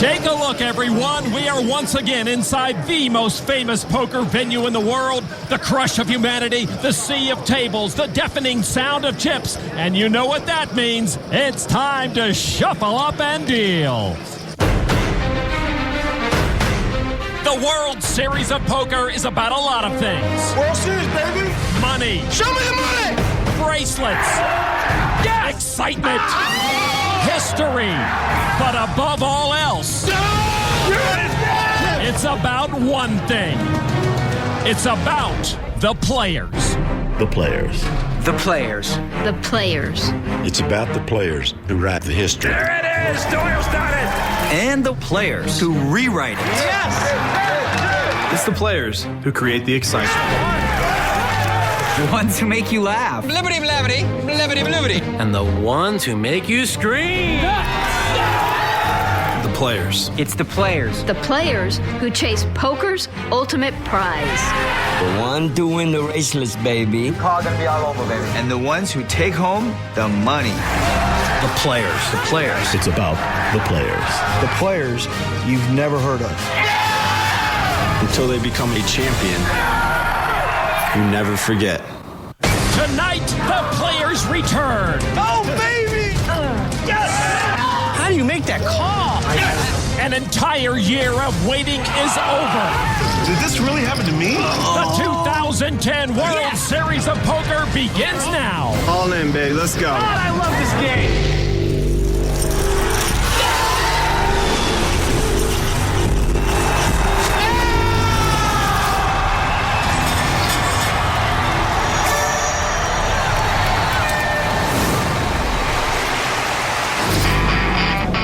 Take a look, everyone. We are once again inside the most famous poker venue in the world. The crush of humanity, the sea of tables, the deafening sound of chips. And you know what that means. It's time to shuffle up and deal. The World Series of Poker is about a lot of things. World Series, baby. Money. Show me the money. Bracelets. Yes. Excitement. History. But above all else, it's about one thing. It's about the players. The players. The players. The players. It's about the players who write the history. There it is. Doyle's done it. And the players who rewrite it. Yes. It's the players who create the excitement. The ones who make you laugh. Blibbity blabbity, blibbity blibbity. And the ones who make you scream. The players. It's the players. The players who chase poker's ultimate prize. The one to win the raceless, baby. Call gonna be all over, baby. And the ones who take home the money. The players. The players. It's about the players. The players you've never heard of. Until they become a champion, you never forget. Tonight, the players return. Oh, baby. Yes. How do you make that call? Yes. An entire year of waiting is over. Did this really happen to me? The 2010 World Series of Poker begins now. All in, baby. Let's go. God, I love this game.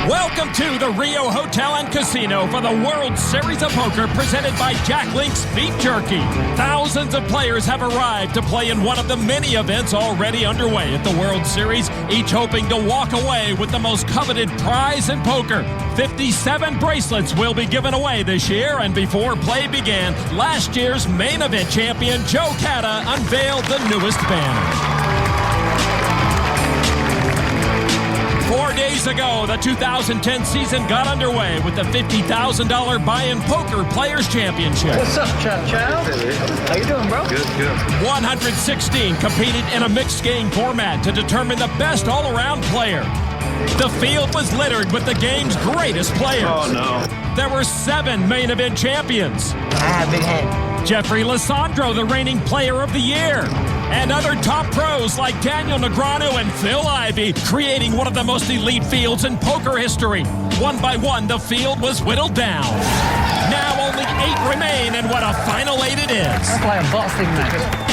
Welcome to the Rio Hotel and Casino for the World Series of Poker presented by Jack Link's Beef Jerky. Thousands of players have arrived to play in one of the many events already underway at the World Series, each hoping to walk away with the most coveted prize in poker. 57 bracelets will be given away this year, and before play began, last year's main event champion Joe Catta unveiled the newest banner. 4 days ago, the 2010 season got underway with the $50,000 Buy-in Poker Players Championship. What's up, Chow? How you doing, bro? Good. 116 competed in a mixed game format to determine the best all-around player. The field was littered with the game's greatest players. Oh, no. There were 7 main event champions. Big head. Jeffrey Lissandro, the reigning player of the year. And other top pros like Daniel Negreanu and Phil Ivey, creating one of the most elite fields in poker history. One by one, the field was whittled down. Now only 8 remain, and what a final 8 it is. That's like a boxing match.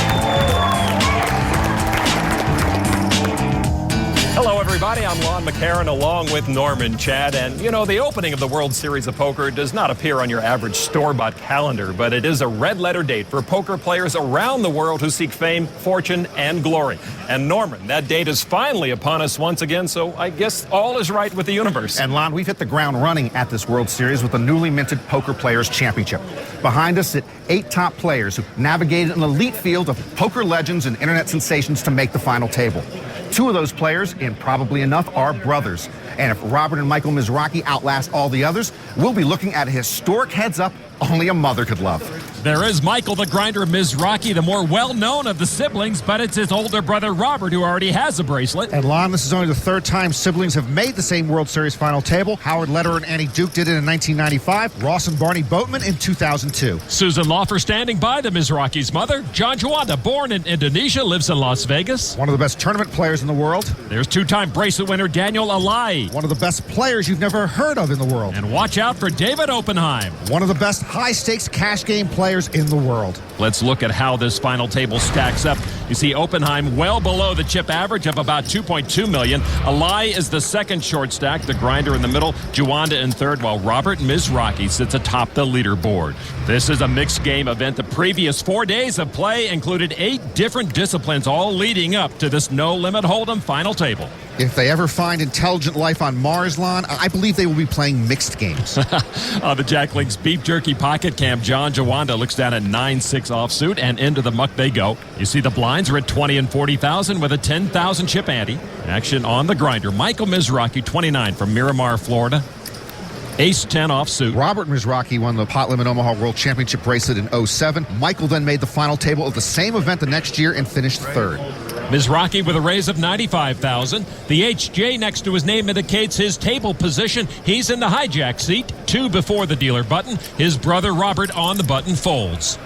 Hello, everybody. I'm Lon McCarron along with Norman Chad. And, you know, the opening of the World Series of Poker does not appear on your average store-bought calendar, but it is a red-letter date for poker players around the world who seek fame, fortune, and glory. And, Norman, that date is finally upon us once again, so I guess all is right with the universe. And Lon, we've hit the ground running at this World Series with the newly minted Poker Players Championship. Behind us sit 8 top players who navigated an elite field of poker legends and internet sensations to make the final table. 2 of those players, and probably enough, are brothers. And if Robert and Michael Mizrachi outlast all the others, we'll be looking at a historic heads-up only a mother could love. There is Michael the Grinder Mizrachi, the more well-known of the siblings, but it's his older brother Robert who already has a bracelet. And Lon, this is only the 3rd time siblings have made the same World Series final table. Howard Lederer and Annie Duke did it in 1995. Ross and Barney Boatman in 2002. Susan Laufer standing by the Mizrachi's mother. John Juanda, born in Indonesia, lives in Las Vegas. One of the best tournament players in the world. There's 2-time bracelet winner Daniel Alaei. One of the best players you've never heard of in the world. And watch out for David Oppenheim. One of the best high-stakes cash game players in the world. Let's look at how this final table stacks up. You see Oppenheim well below the chip average of about $2.2 million. Alaei is the second short stack, the Grinder in the middle, Juanda in third, while Robert Mizrachi sits atop the leaderboard. This is a mixed game event. The previous 4 days of play included 8 different disciplines, all leading up to this no-limit hold'em final table. If they ever find intelligent life on Mars, Lon, I believe they will be playing mixed games. On the Jack Link's Beef Jerky pocket cam, John Juanda looks down at 9-6 offsuit, and into the muck they go. You see the blinds are at 20 and 40,000 with a 10,000 chip ante. Action on the Grinder. Michael Mizrachi, 29, from Miramar, Florida. Ace-10 offsuit. Robert Mizrachi won the Pot Limit Omaha World Championship bracelet in 07. Michael then made the final table of the same event the next year and finished third. Mizrachi with a raise of $95,000. The HJ next to his name indicates his table position. He's in the hijack seat, 2 before the dealer button. His brother Robert on the button folds.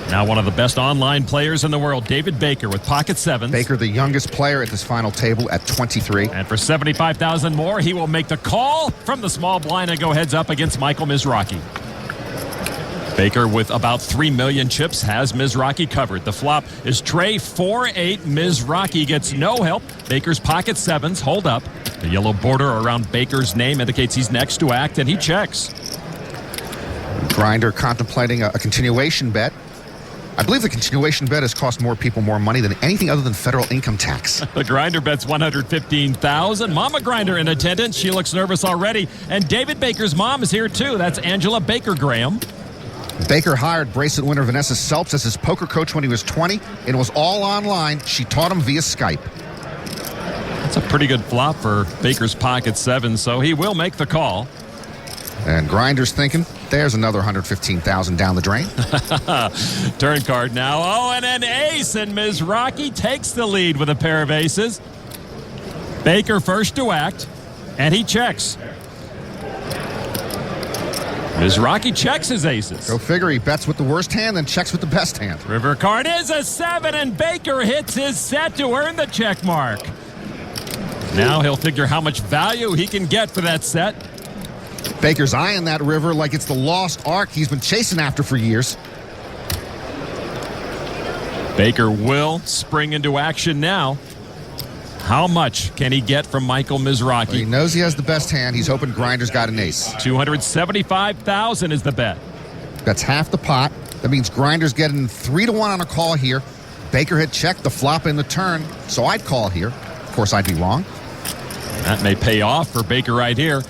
Now one of the best online players in the world, David Baker with pocket 7s. Baker, the youngest player at this final table at 23. And for $75,000 more, he will make the call from the small blind and go heads up against Michael Mizrachi. Baker with about 3 million chips has Mizrachi covered. The flop is tray 4-8. Mizrachi gets no help. Baker's pocket 7s hold up. The yellow border around Baker's name indicates he's next to act, and he checks. Grinder contemplating a continuation bet. I believe the continuation bet has cost more people more money than anything other than federal income tax. The Grinder bet's $115,000. Mama Grinder in attendance. She looks nervous already. And David Baker's mom is here, too. That's Angela Baker Graham. Baker hired bracelet winner Vanessa Selps as his poker coach when he was 20, and it was all online. She taught him via Skype. That's a pretty good flop for Baker's pocket 7, so he will make the call. And Grinder's thinking, there's another $115,000 down the drain. Turn card now. Oh, and an ace, and Mizrachi takes the lead with a pair of aces. Baker first to act, and he checks. Mizrachi checks his aces. Go figure, he bets with the worst hand, then checks with the best hand. River card is a 7, and Baker hits his set to earn the check mark. Now he'll figure how much value he can get for that set. Baker's eyeing that river like it's the lost ark he's been chasing after for years. Baker will spring into action now. How much can he get from Michael Mizrachi? Well, he knows he has the best hand. He's hoping Grinder's got an ace. $275,000 is the bet. That's half the pot. That means Grinder's getting 3-1 on a call here. Baker had checked the flop in the turn, so I'd call here. Of course, I'd be wrong. That may pay off for Baker right here.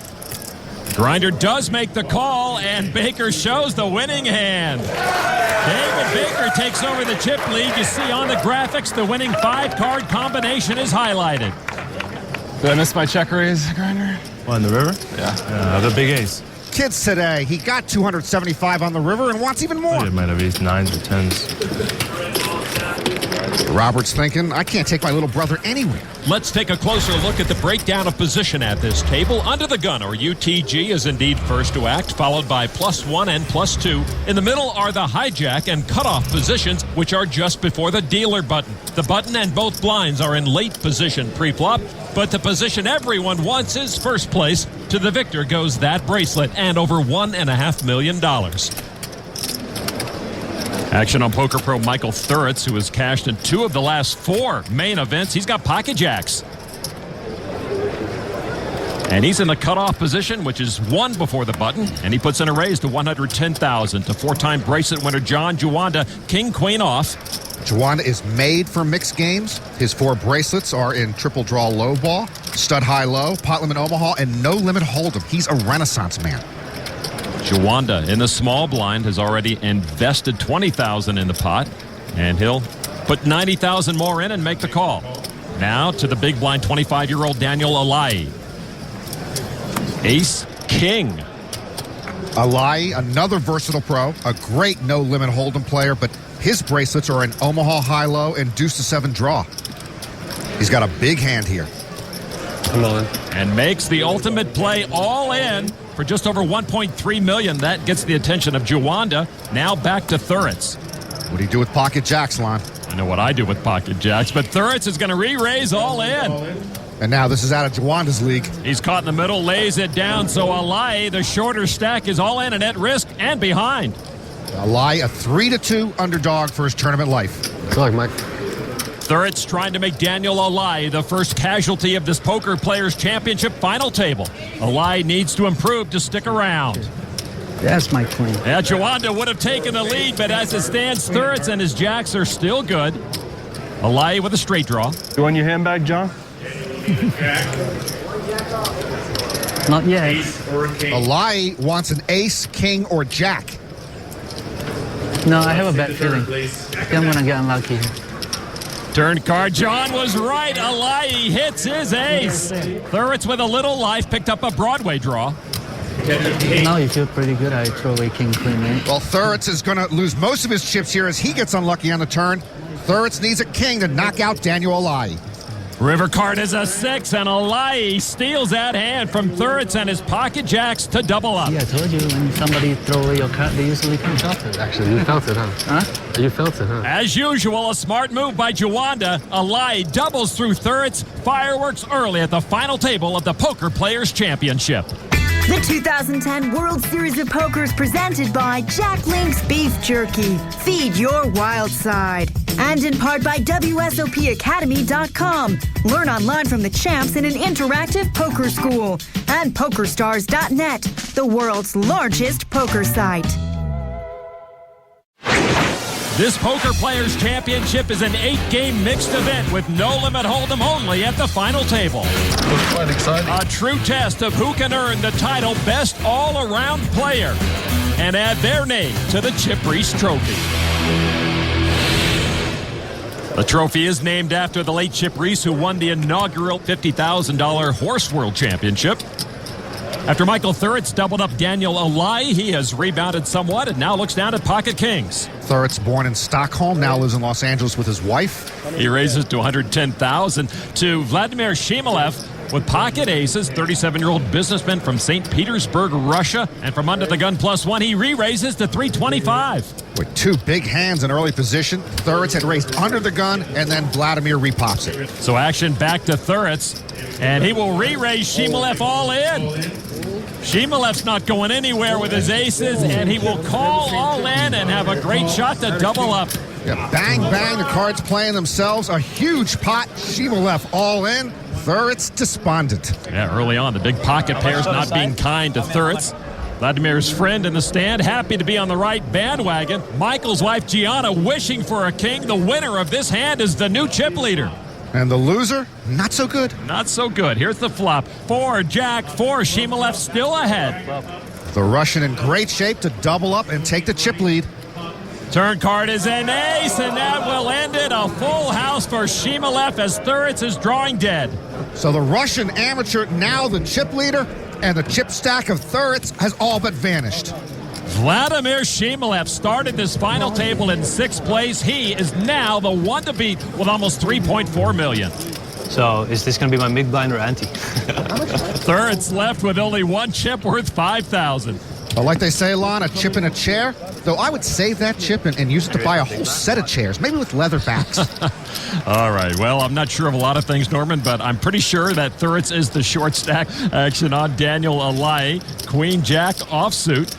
Grinder does make the call, and Baker shows the winning hand. David Baker takes over the chip lead. You see on the graphics, the winning 5-card combination is highlighted. Did I miss my check raise, Grinder? On the river? Yeah. The big ace. Kids today, he got 275 on the river and wants even more. It might have ace 9s or 10s. Robert's thinking, I can't take my little brother anywhere. Let's take a closer look at the breakdown of position at this table. Under the gun, or UTG, is indeed first to act, followed by +1 and +2. In the middle are the hijack and cutoff positions, which are just before the dealer button. The button and both blinds are in late position pre-flop, but the position everyone wants is first place. To the victor goes that bracelet and over $1.5 million. Action on Poker Pro Michael Thuritz, who has cashed in 2 of the last 4 main events. He's got pocket jacks. And he's in the cutoff position, which is 1 before the button. And he puts in a raise to $110,000 to 4-time bracelet winner John Juanda, king, queen off. Juanda is made for mixed games. His 4 bracelets are in triple draw low ball, stud high low, pot limit Omaha, and no limit hold'em. He's a renaissance man. Juanda in the small blind has already invested $20,000 in the pot, and he'll put $90,000 more in and make the call. Now to the big blind, 25-year-old Daniel Alaei. Ace King. Alaei, another versatile pro, a great no-limit hold'em player, but his bracelets are in Omaha high-low and deuce-to-7 draw. He's got a big hand here. Come on. And makes the ultimate play all in for just over $1.3 million. That gets the attention of Juanda. Now back to Thuritz. What do you do with pocket jacks, Lon? I know what I do with pocket jacks, but Thuritz is going to re-raise all in. And now this is out of Juanda's league. He's caught in the middle, lays it down, so Alaei, the shorter stack, is all in and at risk and behind. Alaei, a 3-2 underdog for his tournament life. Good luck, Mike. Thuritz trying to make Daniel Alaei the first casualty of this Poker Players Championship final table. Alaei needs to improve to stick around. That's my queen. Yeah, Juanda would have taken the lead, but as it stands, Thuritz and his jacks are still good. Alaei with a straight draw. You want your hand back, John? Not yet. Alaei wants an ace, king, or jack. No, I have a bad feeling. I think I'm going to get unlucky here. Turn card. John was right. Alaei hits his ace. Thuritz with a little life picked up a Broadway draw. No, you feel pretty good. I throw away king, queen, eight. Well, Thuritz is going to lose most of his chips here as he gets unlucky on the turn. Thuritz needs a king to knock out Daniel Alaei. River card is a 6, and Alaei steals that hand from Thuritz and his pocket jacks to double up. Yeah, I told you, when somebody throw away your card, they usually come felt it. Actually, you felt it, huh? Huh? You felt it, huh? As usual, a smart move by Juanda. Alaei doubles through Thuritz. Fireworks early at the final table of the Poker Players Championship. The 2010 World Series of Poker is presented by Jack Link's Beef Jerky. Feed your wild side. And in part by WSOPacademy.com. Learn online from the champs in an interactive poker school. And PokerStars.net, the world's largest poker site. This Poker Players Championship is an 8-game mixed event with no limit hold'em only at the final table. It's quite exciting. A true test of who can earn the title Best All-Around Player and add their name to the Chip Reese Trophy. The trophy is named after the late Chip Reese, who won the inaugural $50,000 Horse World Championship. After Michael Thuritz doubled up Daniel Alaei, he has rebounded somewhat and now looks down at pocket kings. Thuritz, born in Stockholm, now lives in Los Angeles with his wife. He raises to $110,000 to Vladimir Shimolev with pocket aces, 37-year-old businessman from St. Petersburg, Russia. And from under the gun +1, he re-raises to $325,000. With two big hands in early position, Thuritz had raised under the gun, and then Vladimir repops it. So action back to Thuritz, and he will re-raise Shimolev all in. Shimolev's not going anywhere with his aces, and he will call all in and have a great shot to double up. Yeah, bang, bang, the cards playing themselves. A huge pot, Shimolev all in. Thuritz despondent. Yeah, early on, the big pocket pairs not being kind to Thuritz. Vladimir's friend in the stand, happy to be on the right bandwagon. Michael's wife, Gianna, wishing for a king. The winner of this hand is the new chip leader. And the loser, not so good. Not so good. Here's the flop. 4, Jack, 4. Shimolev still ahead. The Russian in great shape to double up and take the chip lead. Turn card is an ace, and that will end it. A full house for Shimolev as Thuritz is drawing dead. So the Russian amateur now the chip leader, and the chip stack of Thuritz has all but vanished. Vladimir Shimolev started this final table in 6th place. He is now the one to beat with almost $3.4 million. So, is this going to be my big blind or ante? Thuritz left with only one chip worth $5,000. Well, like they say, Lon, a chip in a chair. Though I would save that chip and use it to buy a whole set of chairs, maybe with leather backs. All right. Well, I'm not sure of a lot of things, Norman, but I'm pretty sure that Thuritz is the short stack. Action on Daniel Alaei. Queen Jack offsuit.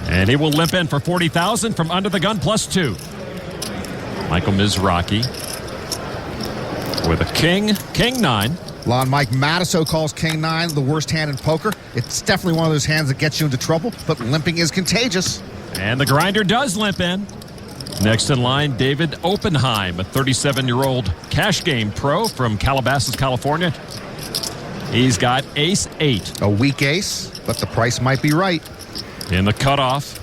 And he will limp in for $40,000 from under the gun +2. Michael Mizrachi with a king 9. Lon, Mike Matiso calls King 9 the worst hand in poker. It's definitely one of those hands that gets you into trouble, but limping is contagious. And the grinder does limp in. Next in line, David Oppenheim, a 37-year-old cash game pro from Calabasas, California. He's got ace-8. A weak ace, but the price might be right. In the cutoff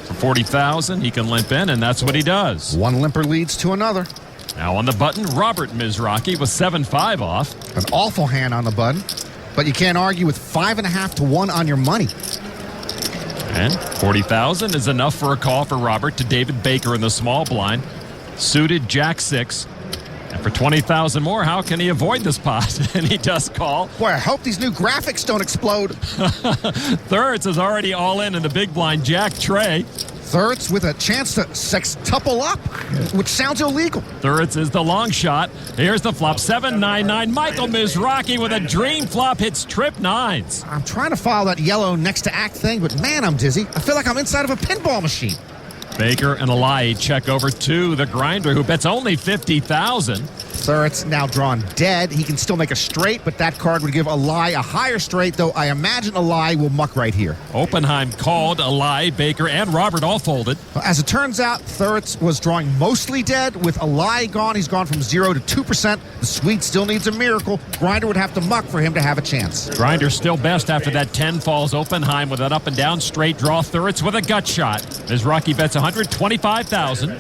for $40,000, he can limp in, and that's what he does. One limper leads to another. Now on the button, Robert Mizrachi with 7-5 off. An awful hand on the button, but you can't argue with 5.5 to 1 on your money. And $40,000 is enough for a call for Robert to David Baker in the small blind. Suited Jack 6. And for $20,000 more, how can he avoid this pot? And he does call. Boy, I hope these new graphics don't explode. Thuritz is already all in the big blind Jack tray. Thuritz with a chance to sextuple up, which sounds illegal. Thuritz is the long shot. Here's the flop, 7-9-9. Michael Mizrachi with a dream flop hits trip 9s. I'm trying to follow that yellow next to act thing, but man, I'm dizzy. I feel like I'm inside of a pinball machine. Baker and Alaei check over to the grinder, who bets only $50,000. Thuritz now drawn dead. He can still make a straight, but that card would give Alaei a higher straight, though I imagine Alaei will muck right here. Oppenheim called. Alaei, Baker, and Robert all folded. As it turns out, Thuritz was drawing mostly dead. With Alaei gone, he's gone from 0 to 2%. The Swede still needs a miracle. Grinder would have to muck for him to have a chance. Grinder still best after that 10 falls. Oppenheim with an up and down straight draw. Thuritz with a gut shot. Mizrachi bets $125,000.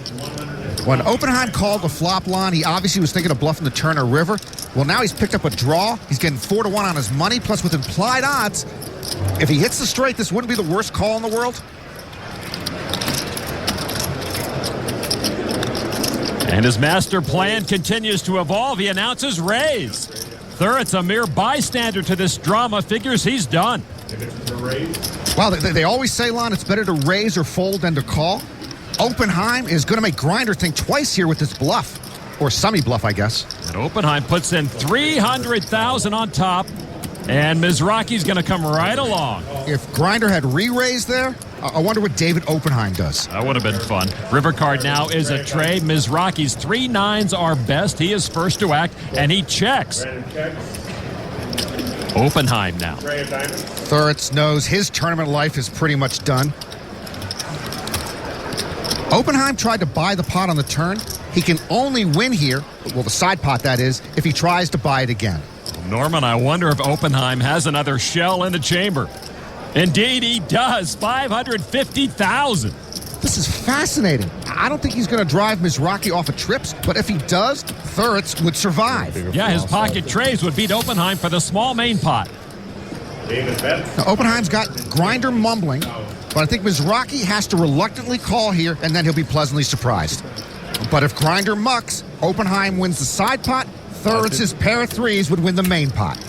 When Oppenheim called the flop line, he obviously was thinking of bluffing the turn or river. Well, now he's picked up a draw. He's getting 4 to 1 on his money, plus with implied odds, If he hits the straight, this wouldn't be the worst call in the world. And his master plan continues to evolve. He announces raise. Thurrett's a mere bystander to this drama, figures he's done. Well, they always say, Lon, it's better to raise or fold than to call. Oppenheim is going to make Grinder think twice here with this bluff. Or semi-bluff, I guess. And Oppenheim puts in $300,000 on top. And Mizrachi's going to come right along. If Grinder had re-raised there, I wonder what David Oppenheim does. That would have been fun. River card now is a tray. Mizrachi's 3 nines are best. He is first to act, and he checks. Oppenheim now. Thurretts knows his tournament life is pretty much done. Oppenheim tried to buy the pot on the turn. He can only win here, well, the side pot that is, if he tries to buy it again. Norman, I wonder if Oppenheim has another shell in the chamber. Indeed, he does. $550,000. This is fascinating. I don't think he's going to drive Mizrachi off of trips, but if he does, Thurretts would survive. Yeah, his pocket trays would beat Oppenheim for the small main pot. Now, Oppenheim's got Grinder mumbling, but I think Mizrachi has to reluctantly call here, and then he'll be pleasantly surprised. But if Grinder mucks, Oppenheim wins the side pot. Thurretts' pair of threes would win the main pot.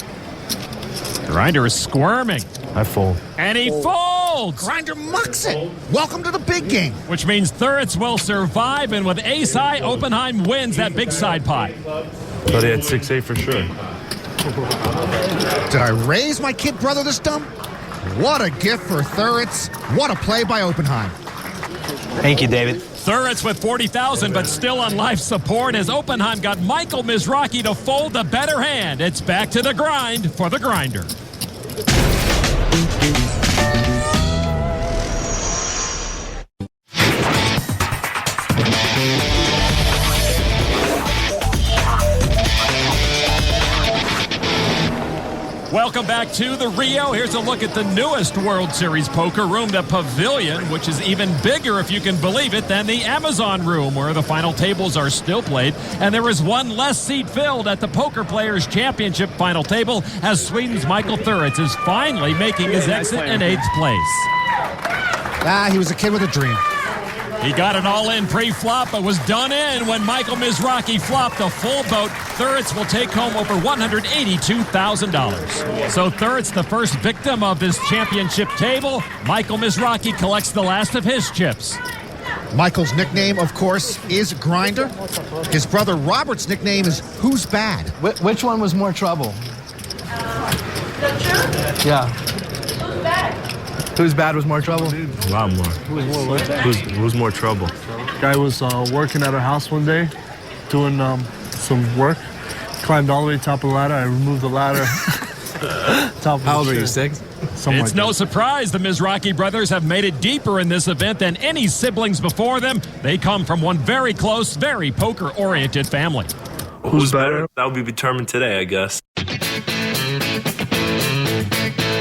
Grinder is squirming. I fold. And he folds! Grinder mucks it. Welcome to the big game. Which means Thurretts will survive, and with ace high, Oppenheim wins that big side pot. Thought he had 6-8 for sure. Did I raise my kid brother this dumb? What a gift for Thurretts. What a play by Oppenheim. Thank you, David. Thurretts with $40,000, but still on life support as Oppenheim got Michael Mizrachi to fold the better hand. It's back to the grind for the Grinder. Welcome back to the Rio. Here's a look at the newest World Series poker room, the Pavilion, which is even bigger, if you can believe it, than the Amazon room, where the final tables are still played. And there is one less seat filled at the Poker Players Championship final table, as Sweden's Michael Thurretts is finally making his exit in 8th place. He was a kid with a dream. He got it all in pre-flop, but was done in when Michael Mizrachi flopped a full boat. Thurretts will take home over $182,000. So Thurretts, the first victim of this championship table. Michael Mizrachi collects the last of his chips. Michael's nickname, of course, is Grinder. His brother Robert's nickname is Who's Bad? Which one was more trouble? Yeah. Who's bad? Who's bad was more trouble? A lot more. Who's more trouble? Guy was working at our house one day, doing some work. Climbed all the way to the top of the ladder. I removed the ladder. How old are you, 6? It's no surprise the Mizrachi brothers have made it deeper in this event than any siblings before them. They come from one very close, very poker-oriented family. Who's better? That will be determined today, I guess.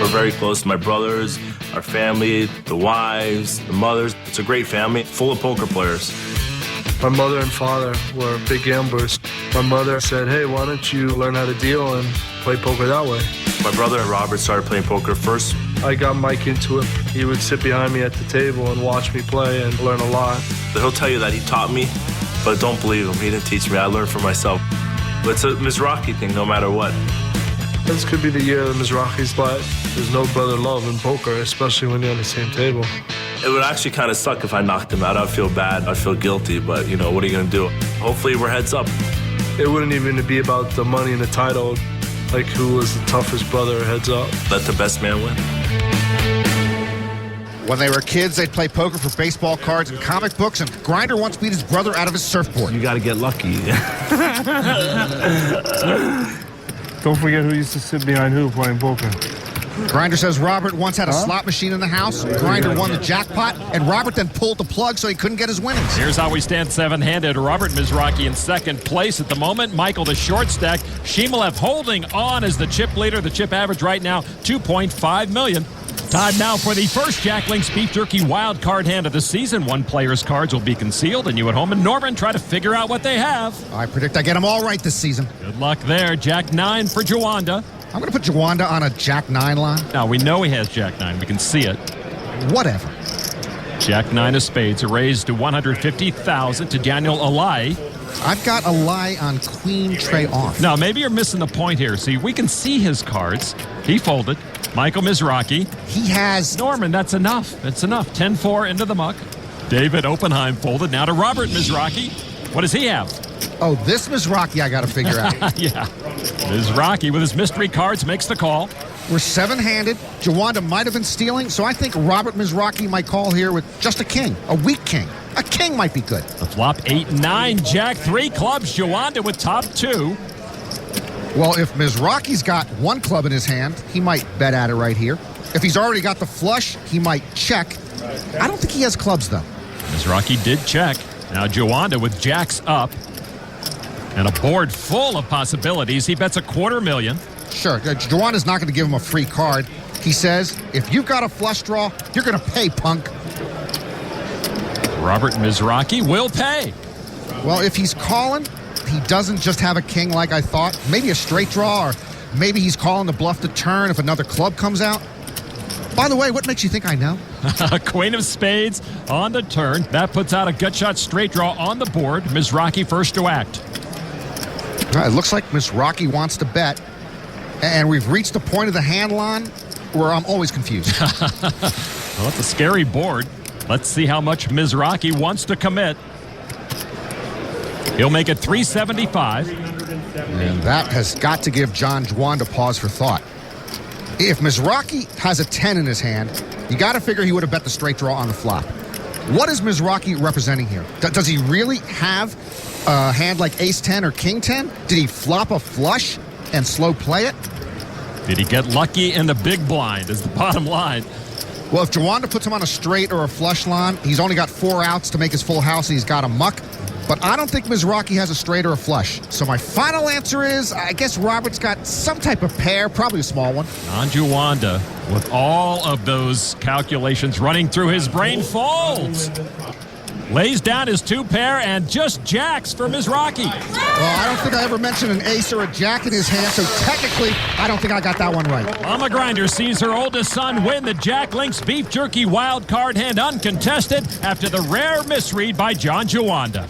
We're very close. My brothers, our family, the wives, the mothers. It's a great family, full of poker players. My mother and father were big gamblers. My mother said, hey, why don't you learn how to deal and play poker that way? My brother and Robert started playing poker first. I got Mike into it. He would sit behind me at the table and watch me play and learn a lot. He'll tell you that he taught me, but don't believe him. He didn't teach me. I learned for myself. But it's a Mizrachi thing no matter what. This could be the year of the Mizrachis, but there's no brother love in poker, especially when you're on the same table. It would actually kind of suck if I knocked him out. I'd feel bad. I'd feel guilty, but, you know, what are you going to do? Hopefully we're heads up. It wouldn't even be about the money and the title, like who was the toughest brother heads up. Let the best man win. When they were kids, they'd play poker for baseball cards and comic books, and Grinder once beat his brother out of his surfboard. You got to get lucky. Don't forget who used to sit behind who playing poker. Grinder says Robert once had a slot machine in the house. Grinder won the jackpot, and Robert then pulled the plug so he couldn't get his winnings. Here's how we stand seven-handed. Robert Mizrachi in second place at the moment. Michael the short stack. Shimolev holding on as the chip leader. The chip average right now, $2.5 million. Time now for the first Jack Link's Beef Jerky wild card hand of the season. One player's cards will be concealed, and you at home and Norman try to figure out what they have. I predict I get them all right this season. Good luck there. Jack 9 for Juanda. I'm going to put Juanda on a Jack-9 line. Now, we know he has Jack-9. We can see it. Whatever. Jack-9 of spades, a raise to $150,000 to Daniel Alaei. I've got Alaei on Queen Tray off. Now, maybe you're missing the point here. See, we can see his cards. He folded. Michael Mizrachi. He has... Norman, that's enough. That's enough. 10-4 into the muck. David Oppenheim folded. Now to Robert Mizrachi. What does he have? Oh, this Mizrachi I got to figure out. Yeah. Mizrachi with his mystery cards makes the call. We're seven-handed. Juanda might have been stealing, so I think Robert Mizrachi might call here with just a king, a weak king. A king might be good. The flop 8-9, Jack 3 clubs. Juanda with top 2. Well, if Mizrachi's got one club in his hand, he might bet at it right here. If he's already got the flush, he might check. I don't think he has clubs, though. Mizrachi did check. Now Juanda with jacks up. And a board full of possibilities. He bets $250,000. Sure. Juanda's not going to give him a free card. He says, if you've got a flush draw, you're going to pay, punk. Robert Mizrachi will pay. Well, if he's calling, he doesn't just have a king like I thought. Maybe a straight draw, or maybe he's calling the bluff to turn if another club comes out. By the way, what makes you think I know? Queen of spades on the turn. That puts out a gut shot straight draw on the board. Mizrachi first to act. It looks like Mizrachi wants to bet. And we've reached the point of the hand line where I'm always confused. Well, it's a scary board. Let's see how much Mizrachi wants to commit. He'll make it $375. And that has got to give John Juanda pause for thought. If Mizrachi has a 10 in his hand, you got to figure he would have bet the straight draw on the flop. What is Mizrachi representing here? Does he really have a hand like ace-10 or king-10? Did he flop a flush and slow play it? Did he get lucky in the big blind is the bottom line. Well, if Juanda puts him on a straight or a flush line, he's only got 4 outs to make his full house, and he's got a muck. But I don't think Mizrachi has a straight or a flush. So my final answer is, I guess Robert's got some type of pair, probably a small one. John Juanda, with all of those calculations running through his brain, folds. Lays down his 2-pair and just jacks for Mizrachi. Well, I don't think I ever mentioned an ace or a jack in his hand, so technically, I don't think I got that one right. Mama Grinder sees her oldest son win the Jack Links Beef Jerky wild card hand uncontested after the rare misread by John Juanda.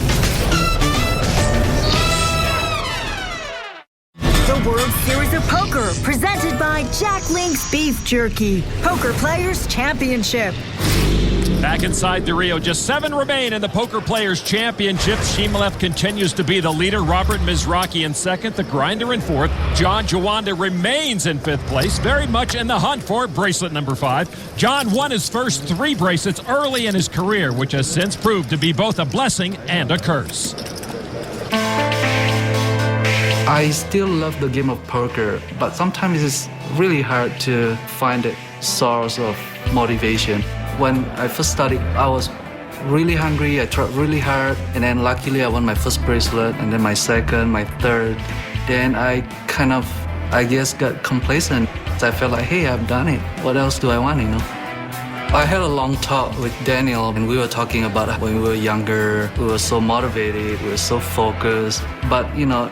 The World Series of Poker, presented by Jack Links Beef Jerky, Poker Players Championship. Back inside the Rio, just 7 remain in the Poker Players Championship. Shimalev continues to be the leader. Robert Mizrachi in second, the grinder in fourth. John Juanda remains in fifth place, very much in the hunt for bracelet number 5. John won his first 3 bracelets early in his career, which has since proved to be both a blessing and a curse. I still love the game of poker, but sometimes it's really hard to find the source of motivation. When I first started, I was really hungry. I tried really hard, and then luckily I won my first bracelet, and then my second, my third. Then I kind of, I guess, got complacent. I felt like, hey, I've done it. What else do I want, you know? I had a long talk with Daniel, and we were talking about when we were younger, we were so motivated, we were so focused. But, you know,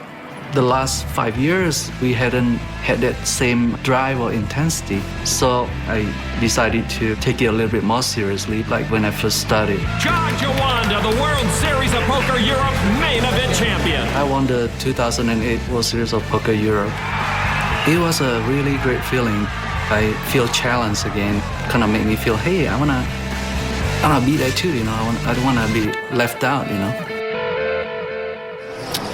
the last 5 years, we hadn't had that same drive or intensity. So I decided to take it a little bit more seriously, like when I first started. John Juanda, the World Series of Poker Europe main event champion. I won the 2008 World Series of Poker Europe. It was a really great feeling. I feel challenged again. Kind of made me feel, hey, I wanna be there too, you know. I don't wanna be left out, you know.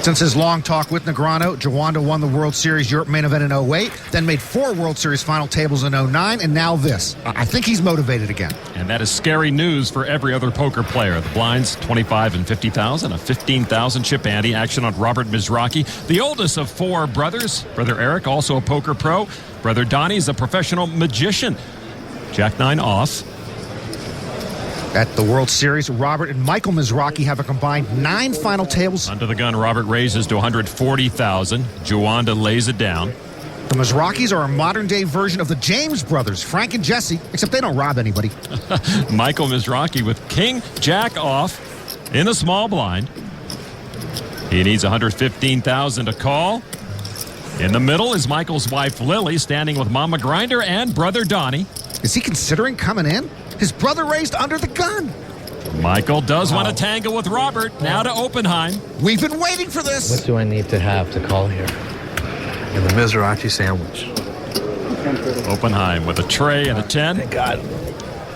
Since his long talk with Negreanu, Juanda won the World Series Europe main event in 08, then made 4 World Series final tables in 09, and now this. I think he's motivated again. And that is scary news for every other poker player. The blinds, 25 and 50,000, a 15,000 chip ante. Action on Robert Mizrachi, the oldest of 4 brothers. Brother Eric, also a poker pro. Brother Donnie is a professional magician. Jack-9 off. At the World Series, Robert and Michael Mizrachi have a combined 9 final tables. Under the gun, Robert raises to 140,000. Juanda lays it down. The Mizrachis are a modern-day version of the James brothers, Frank and Jesse, except they don't rob anybody. Michael Mizrachi with King Jack off in a small blind. He needs 115,000 to call. In the middle is Michael's wife, Lily, standing with Mama Grinder and brother Donnie. Is he considering coming in? His brother raised under the gun. Michael does want to tangle with Robert. Now to Oppenheim. We've been waiting for this. What do I need to have to call here? And the Mizrachi sandwich. Oppenheim with a tray and a 10. Thank God.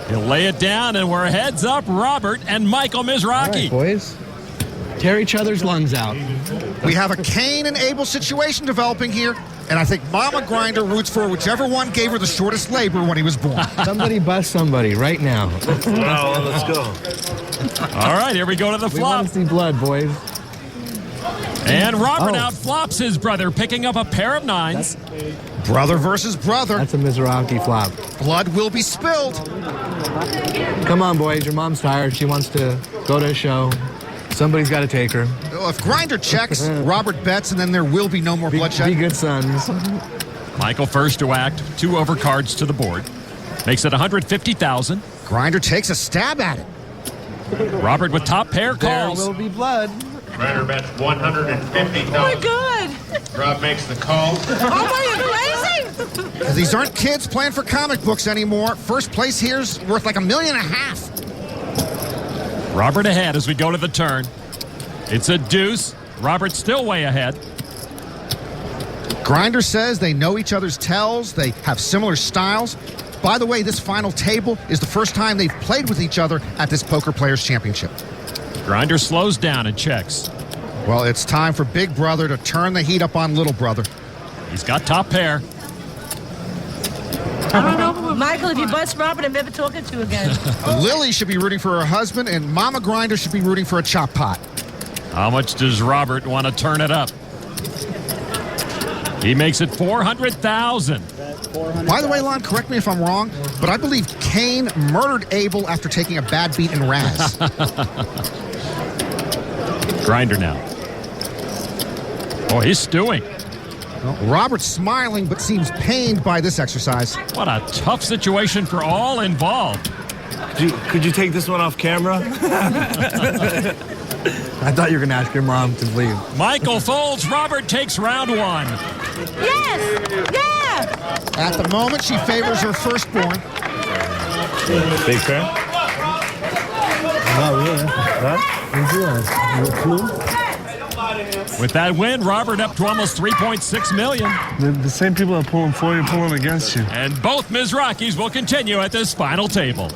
He'll lay it down, and we're heads up Robert and Michael Mizrachi. All right, boys. Tear each other's lungs out. We have a Cain and Abel situation developing here, and I think Mama Grinder roots for whichever one gave her the shortest labor when he was born. Somebody bust somebody right now. Well, let's go. All right, here we go to the We flop. want to see blood, boys. And Robert outflops his brother, picking up a pair of 9s. Brother versus brother. That's a Mizrachi flop. Blood will be spilled. Come on, boys. Your mom's tired. She wants to go to a show. Somebody's got to take her. Well, if Grinder checks, Robert bets, and then there will be no more bloodshed. Be good sons. Michael first to act, 2 overcards to the board. Makes it $150,000. Grinder takes a stab at it. Robert with top pair There calls. will be blood. Grinder bets $150,000. Oh my God! Rob makes the call. Oh my, you crazy? These aren't kids playing for comic books anymore. First place here's worth like $1.5 million. Robert ahead as we go to the turn. It's a deuce. Robert still way ahead. Grinder says they know each other's tells. They have similar styles. By the way, this final table is the first time they've played with each other at this Poker Players Championship. Grinder slows down and checks. Well, it's time for Big Brother to turn the heat up on Little Brother. He's got top pair. I don't know, Michael, if you bust Robert, I'm never talking to you again. Lily should be rooting for her husband, and Mama Grinder should be rooting for a chop pot. How much does Robert want to turn it up? He makes it $400,000. By the way, Lon, correct me if I'm wrong, but I believe Cain murdered Abel after taking a bad beat in Razz. Grinder now. Oh, he's stewing. Well, Robert's smiling but seems pained by this exercise. What a tough situation for all involved. Could you take this one off camera? I thought you were going to ask your mom to leave. Michael folds. Robert takes round 1. Yes! Yeah! At the moment, she favors her firstborn. Big pair? Oh, yeah. With that win, Robert up to almost $3.6 million. The same people are pulling for you, pulling against you. And both Mizrachis will continue at this final table.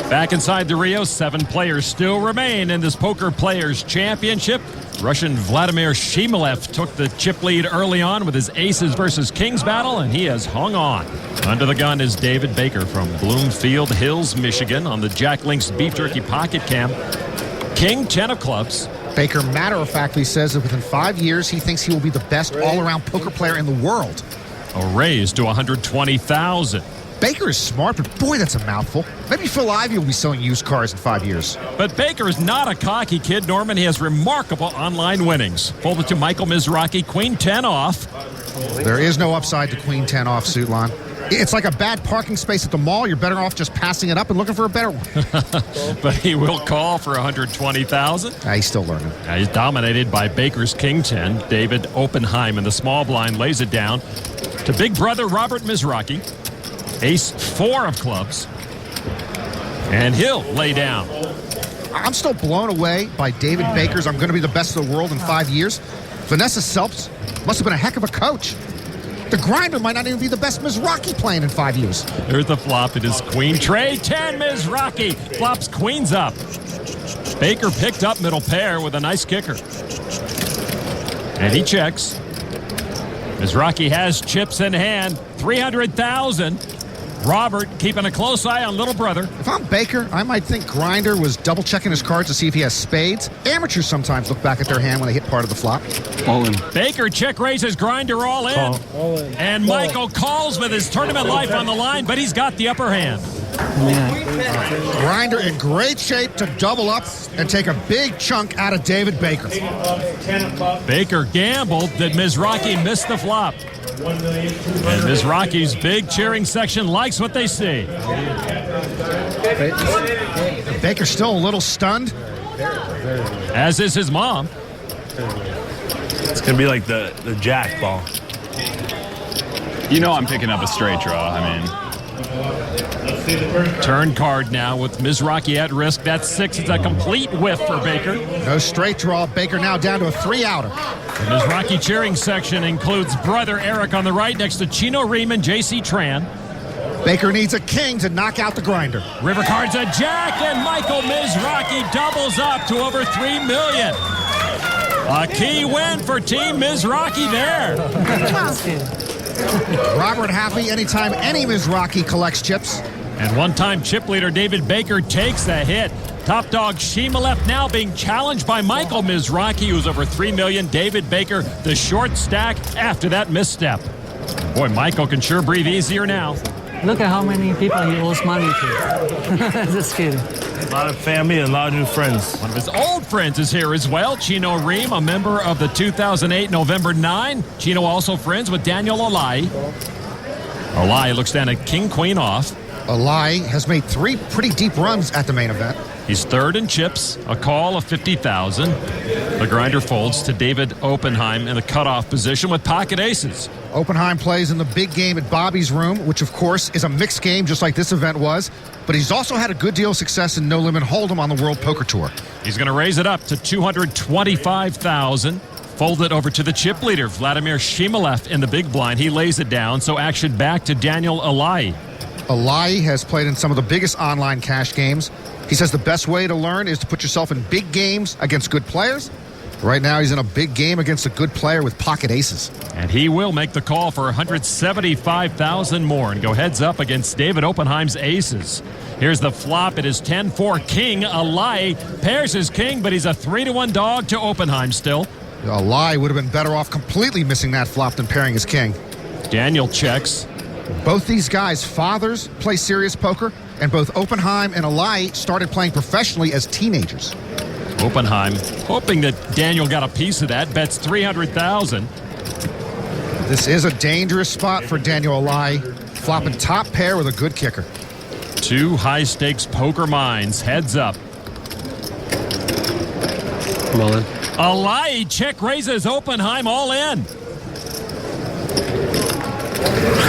Back inside the Rio, 7 players still remain in this Poker Players Championship. Russian Vladimir Shimolev took the chip lead early on with his aces versus kings battle, and he has hung on. Under the gun is David Baker from Bloomfield Hills, Michigan, on the Jack Link's Beef Jerky Pocket Cam. King 10 of clubs. Baker matter-of-factly says that within 5 years, he thinks he will be the best all-around poker player in the world. A raise to $120,000. Baker is smart, but boy, that's a mouthful. Maybe Phil Ivey will be selling used cars in 5 years. But Baker is not a cocky kid, Norman. He has remarkable online winnings. Folded to Michael Mizrachi, Queen 10 off. There is no upside to Queen 10 off, Suitlan. It's like a bad parking space at the mall. You're better off just passing it up and looking for a better one. But he will call for $120,000. He's still learning. He's dominated by Baker's King 10. David Oppenheim in the small blind lays it down to big brother Robert Mizrachi. Ace 4 of clubs. And he'll lay down. I'm still blown away by David Baker's I'm going to be the best in the world in 5 years. Vanessa Selps must have been a heck of a coach. The Grinder might not even be the best Mizrachi playing in 5 years. Here's the flop. It is Queen Tray 10 Mizrachi. Flops Queens up. Baker picked up middle pair with a nice kicker. And he checks. Mizrachi has chips in hand. $300,000. Robert keeping a close eye on little brother. If I'm Baker, I might think Grinder was double-checking his cards to see if he has spades. Amateurs sometimes look back at their hand when they hit part of the flop. All in. Baker check raises Grinder all in. All in. And Michael calls with his tournament life on the line, but he's got the upper hand. Grinder in great shape to double up and take a big chunk out of David Baker. Baker gambled that Mizrachi missed the flop. And Mizrachi's big cheering section likes what they see. Baker's still a little stunned. As is his mom. It's going to be like the jack ball. You know I'm picking up a straight draw. I mean, turn card now with Mizrachi at risk. That's 6. It's a complete whiff for Baker. No straight draw. Baker now down to a 3-outer. The Mizrachi cheering section includes brother Eric on the right next to Chino Ream and J.C. Tran. Baker needs a king to knock out the grinder. River card's a jack, and Michael Mizrachi doubles up to over $3 million. A key win for Team Mizrachi there. Robert happy anytime any Mizrachi collects chips. And one-time chip leader David Baker takes the hit. Top dog Shimalef now being challenged by Michael Mizrachi, who's over $3 million. David Baker, the short stack after that misstep. Boy, Michael can sure breathe easier now. Look at how many people he owes money to. Just kidding. A lot of family and a lot of new friends. One of his old friends is here as well. Chino Ream, a member of the 2008 November 9. Chino also friends with Daniel Alaei. Alaei looks down at king-queen off. Alaei has made 3 pretty deep runs at the main event. He's third in chips, a call of 50,000. The grinder folds to David Oppenheim in the cutoff position with pocket aces. Oppenheim plays in the big game at Bobby's room, which of course is a mixed game just like this event was. But he's also had a good deal of success in No Limit Hold'em on the World Poker Tour. He's going to raise it up to 225,000. Fold it over to the chip leader, Vladimir Shimalef in the big blind. He lays it down, so action back to Daniel Alaei. Alaei has played in some of the biggest online cash games. He says the best way to learn is to put yourself in big games against good players. Right now, he's in a big game against a good player with pocket aces. And he will make the call for 175,000 more and go heads up against David Oppenheim's aces. Here's the flop. It is 10-4 king. Alaei pairs his king, but he's a 3-1 dog to Oppenheim still. Alaei would have been better off completely missing that flop than pairing his king. Daniel checks. Both these guys' fathers play serious poker, and both Oppenheim and Alaei started playing professionally as teenagers. Oppenheim hoping that Daniel got a piece of that, bets 300,000. This is a dangerous spot for Daniel Alaei, flopping top pair with a good kicker. 2 high-stakes poker minds, heads up. Mullen. Alaei check raises Oppenheim all in.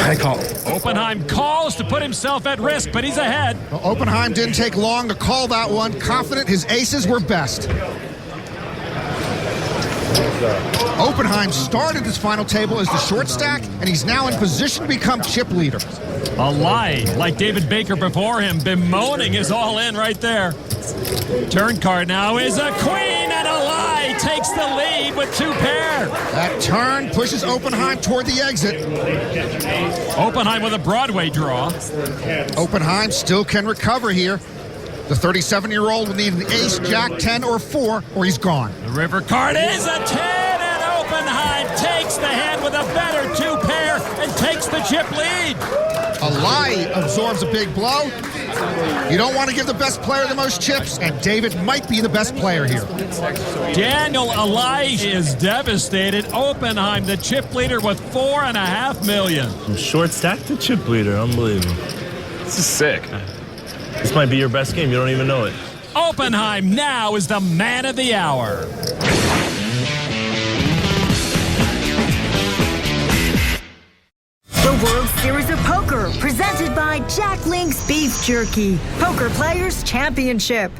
I call. Oppenheim calls to put himself at risk, but he's ahead. Well, Oppenheim didn't take long to call that one, confident his aces were best. Oppenheim started this final table as the short stack, and he's now in position to become chip leader. Alaei, like David Baker before him, bemoaning his all-in right there. Turn card now is a queen, and Alaei takes the lead with 2 pair. That turn pushes Oppenheim toward the exit. Oppenheim with a Broadway draw. Oppenheim still can recover here. The 37-year-old will need an ace, jack, 10, or 4, or he's gone. The river card is a 10, and Oppenheim takes the hand with a better 2 pair and takes the chip lead. Alaei absorbs a big blow. You don't want to give the best player the most chips, and David might be the best player here. Daniel Alaei is devastated. Oppenheim, the chip leader, with $4.5 million. From short stack to chip leader, unbelievable. This is sick. This might be your best game. You don't even know it. Oppenheim now is the man of the hour. The World Series of Poker, presented by Jack Link's Beef Jerky. Poker Players Championship.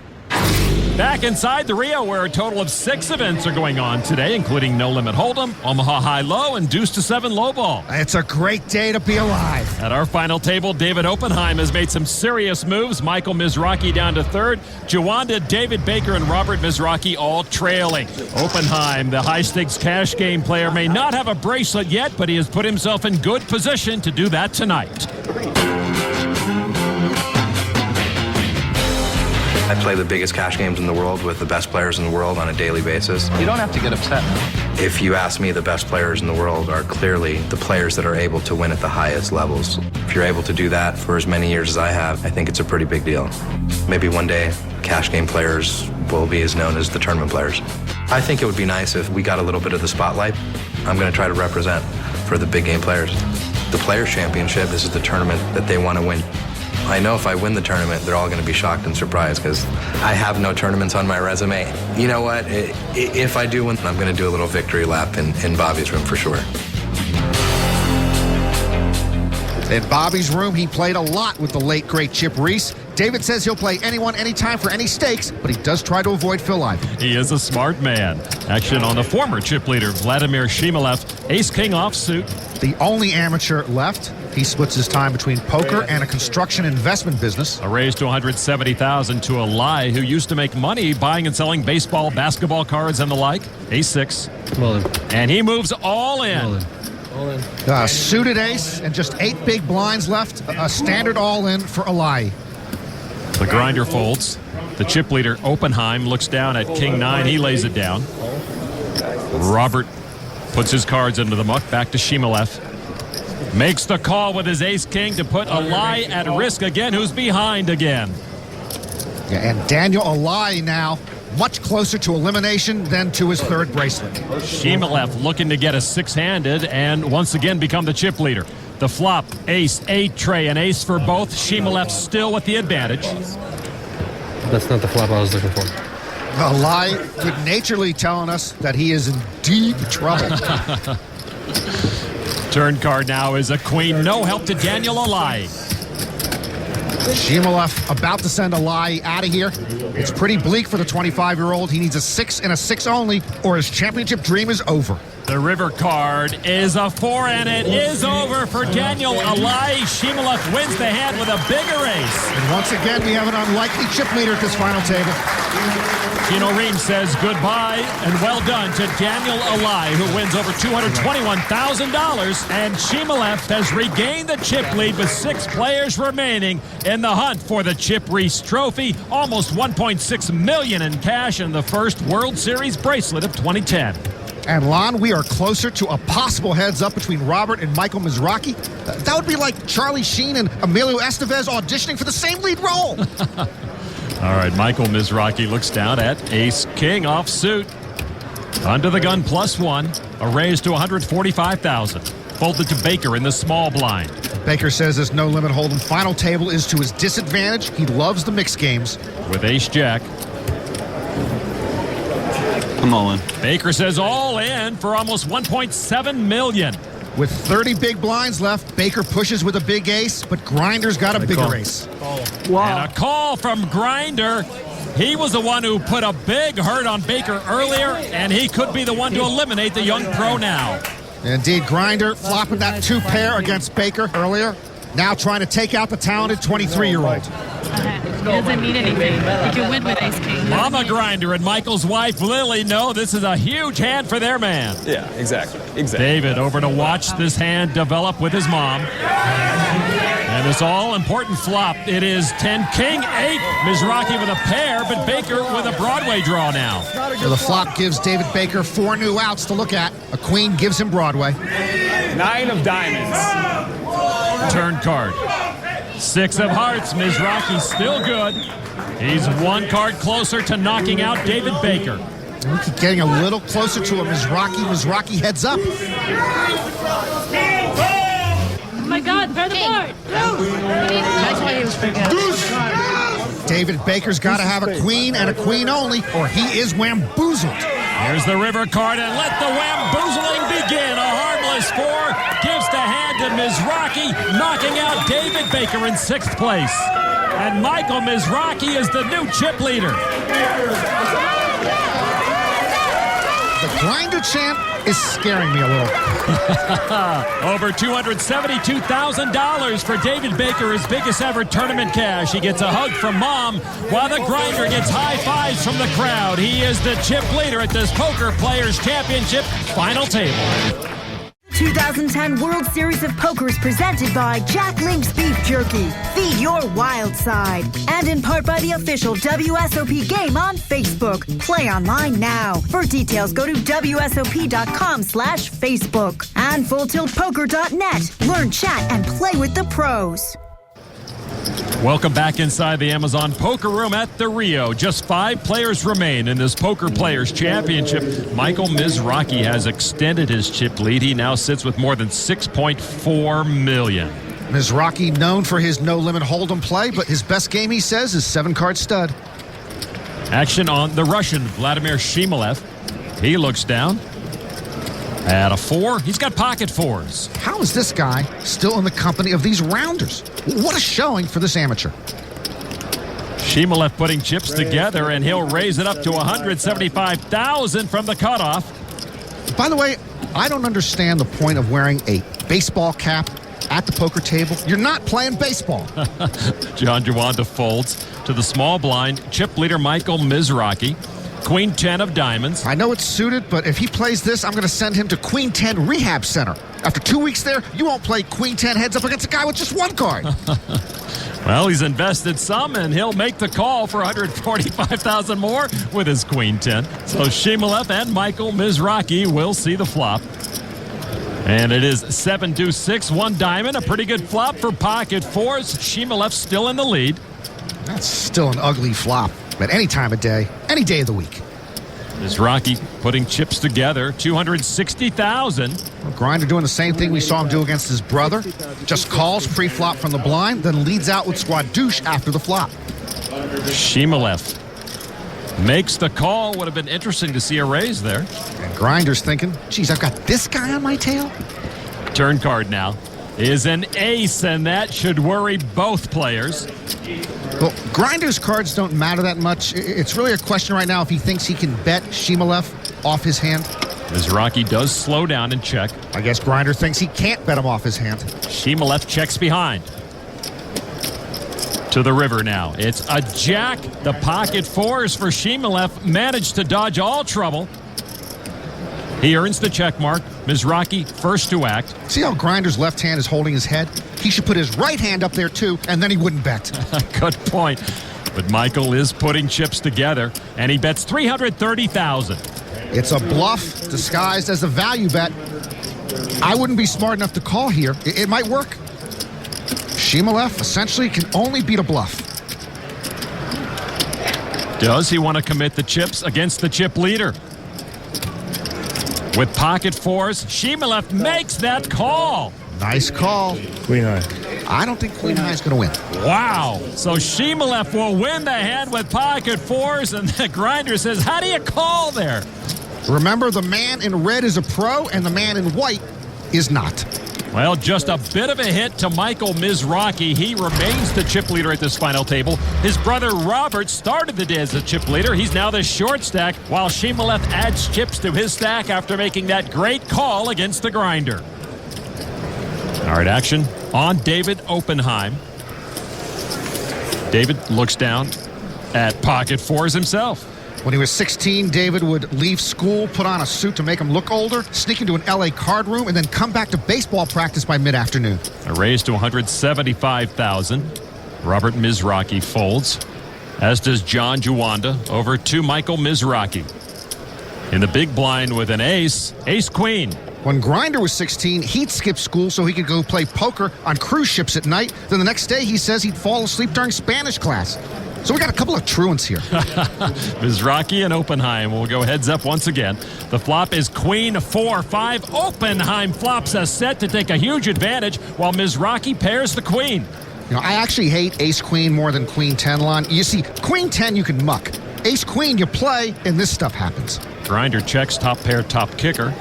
Back inside the Rio, where a total of 6 events are going on today, including No Limit Hold'em, Omaha High-Low, and Deuce to 7 Lowball. It's a great day to be alive. At our final table, David Oppenheim has made some serious moves. Michael Mizrachi down to 3rd. Juanda, David Baker, and Robert Mizrachi all trailing. Oppenheim, the high-stakes cash game player, may not have a bracelet yet, but he has put himself in good position to do that tonight. I play the biggest cash games in the world with the best players in the world on a daily basis. You don't have to get upset. If you ask me, the best players in the world are clearly the players that are able to win at the highest levels. If you're able to do that for as many years as I have, I think it's a pretty big deal. Maybe one day, cash game players will be as known as the tournament players. I think it would be nice if we got a little bit of the spotlight. I'm going to try to represent for the big game players. The Players' Championship, this is the tournament that they want to win. I know if I win the tournament, they're all going to be shocked and surprised because I have no tournaments on my resume. You know what? If I do win, I'm going to do a little victory lap in Bobby's room for sure. In Bobby's room, he played a lot with the late, great Chip Reese. David says he'll play anyone, anytime for any stakes, but he does try to avoid Phil Ivey. He is a smart man. Action on the former chip leader, Vladimir Shimolev, ace-king offsuit. The only amateur left. He splits his time between poker and a construction investment business. A raise to $170,000 to Alaei, who used to make money buying and selling baseball, basketball cards, and the like. Ace-6. And he moves all in. Suited ace and just 8 big blinds left. A standard all-in for Alaei. The grinder folds. The chip leader, Oppenheim, looks down at King 9. He lays it down. Robert puts his cards into the muck. Back to Shimolev. Makes the call with his ace-king to put Alaei at risk again, who's behind again. Yeah, and Daniel Alaei now much closer to elimination than to his third bracelet. Shimolev looking to get a 6-handed and once again become the chip leader. The flop, ace, 8 tray, an ace for both. Shimolev still with the advantage. That's not the flop I was looking for. Alaei good-naturedly telling us that he is in deep trouble. Turn card now is a queen. No help to Daniel Alaei. Shimolev about to send Alaei out of here. It's pretty bleak for the 25-year-old. He needs a 6 and a 6 only, or his championship dream is over. The river card is a 4, and it is over for Daniel Alaei. Shimolev wins the hand with a bigger ace. And once again, we have an unlikely chip leader at this final table. Gino Ream says goodbye and well done to Daniel Alaei, who wins over $221,000. And Shimolev has regained the chip lead with 6 players remaining in the hunt for the Chip Reese Trophy. Almost $1.6 million in cash and the first World Series bracelet of 2010. And Lon, we are closer to a possible heads-up between Robert and Michael Mizrachi. That would be like Charlie Sheen and Emilio Estevez auditioning for the same lead role. All right, Michael Mizrachi looks down at ace-king offsuit. Under the gun +1. A raise to $145,000. Folded to Baker in the small blind. Baker says this no-limit hold'em final table is to his disadvantage. He loves the mixed games. With ace-jack. I'm all in. Baker says all in for almost $1.7 million. With 30 big blinds left, Baker pushes with a big ace, but Grinder's got a bigger ace. Wow. And a call from Grinder. He was the one who put a big hurt on Baker earlier, and he could be the one to eliminate the young pro now. Indeed, Grinder flopping that 2 pair against Baker earlier. Now trying to take out the talented 23-year-old. He doesn't need anything. He can win with ace-king. Mama Grinder and Michael's wife, Lily, know this is a huge hand for their man. Yeah, exactly. David over to watch this hand develop with his mom. And this all-important flop, it is 10-king, 8. Mizrachi with a pair, but Baker with a Broadway draw now. So the flop gives David Baker 4 new outs to look at. A queen gives him Broadway. 9 of diamonds. Turn card. 6 of hearts. Mizrachi still good. He's 1 card closer to knocking out David Baker. Getting a little closer to a Mizrachi. Mizrachi heads up. Oh my God, burn the board. That's why he was freaking out. David Baker's got to have a queen and a queen only, or he is wamboozled. Here's the river card, and let the wamboozling begin. A harmless 4 gives the hand to Mizrachi, knocking out David Baker in 6th place. And Michael Mizrachi is the new chip leader. The Grinder chant is scaring me a little. Over $272,000 for David Baker, his biggest ever tournament cash. He gets a hug from Mom, while the Grinder gets high fives from the crowd. He is the chip leader at this Poker Players Championship final table. 2010 World Series of Poker is presented by Jack Link's Beef Jerky. Feed your wild side. And in part by the official WSOP game on Facebook. Play online now. For details, go to WSOP.com/Facebook. And FullTiltPoker.net. Learn, chat, and play with the pros. Welcome back inside the Amazon Poker Room at the Rio. Just 5 players remain in this Poker Players Championship. Michael Mizrachi has extended his chip lead. He now sits with more than $6.4 million. Mizrachi known for his no-limit hold'em play, but his best game, he says, is 7-card stud. Action on the Russian, Vladimir Shimolev. He looks down at a 4. He's got pocket 4s. How is this guy still in the company of these rounders? What a showing for this amateur. Shimolev putting chips together, and he'll raise it up to $175,000 from the cutoff. By the way, I don't understand the point of wearing a baseball cap at the poker table. You're not playing baseball. John Juanda folds to the small blind. Chip leader Michael Mizrachi. Queen 10 of diamonds. I know it's suited, but if he plays this, I'm going to send him to Queen 10 Rehab Center. After 2 weeks there, you won't play Queen 10 heads up against a guy with just 1 card. Well, he's invested some, and he'll make the call for $145,000 more with his Queen 10. So Shimolev and Michael Mizrachi will see the flop. And it is 7-6, 1 diamond. A pretty good flop for pocket 4s. Shimolev still in the lead. That's still an ugly flop. At any time of day, any day of the week. Mizrachi putting chips together, $260,000. Well, Grinder doing the same thing we saw him do against his brother. Just calls pre-flop from the blind, then leads out with squad douche after the flop. Shimolev makes the call. Would have been interesting to see a raise there. And Grinder's thinking, geez, I've got this guy on my tail? Turn card now is an ace, and that should worry both players. Well, Grinder's cards don't matter that much. It's really a question right now if he thinks he can bet Shimolev off his hand. Mizrachi does slow down and check. I guess Grinder thinks he can't bet him off his hand. Shimolev checks behind. To the river now. It's a jack. The pocket 4s for Shimolev managed to dodge all trouble. He earns the check mark. Mizrachi first to act. See how Grinder's left hand is holding his head? He should put his right hand up there too, and then he wouldn't bet. Good point. But Michael is putting chips together, and he bets $330,000. It's a bluff disguised as a value bet. I wouldn't be smart enough to call here. It might work. Shimolev essentially can only beat a bluff. Does he want to commit the chips against the chip leader? With pocket 4s, Shimolev makes that call. Nice call. Queen high. I don't think Queen high is going to win. Wow. So Shimolev will win the hand with pocket 4s, and the Grinder says, how do you call there? Remember, the man in red is a pro, and the man in white is not. Well, just a bit of a hit to Michael Mizrachi. He remains the chip leader at this final table. His brother Robert started the day as a chip leader. He's now the short stack, while Shimolev adds chips to his stack after making that great call against the Grinder. All right, action on David Oppenheim. David looks down at pocket 4s himself. When he was 16, David would leave school, put on a suit to make him look older, sneak into an LA card room, and then come back to baseball practice by mid-afternoon. A raise to $175,000. Robert Mizrachi folds, as does John Juanda, over to Michael Mizrachi. In the big blind with an ace, ace-queen. When Grinder was 16, he'd skip school so he could go play poker on cruise ships at night. Then the next day, he says he'd fall asleep during Spanish class. So we got a couple of truants here. Mizrachi and Oppenheim will go heads up once again. The flop is queen 4-5. Oppenheim flops a set to take a huge advantage while Mizrachi pairs the queen. You know, I actually hate ace-queen more than queen 10, Lon. You see, queen 10 you can muck. Ace-queen you play, and this stuff happens. Grinder checks top pair, top kicker.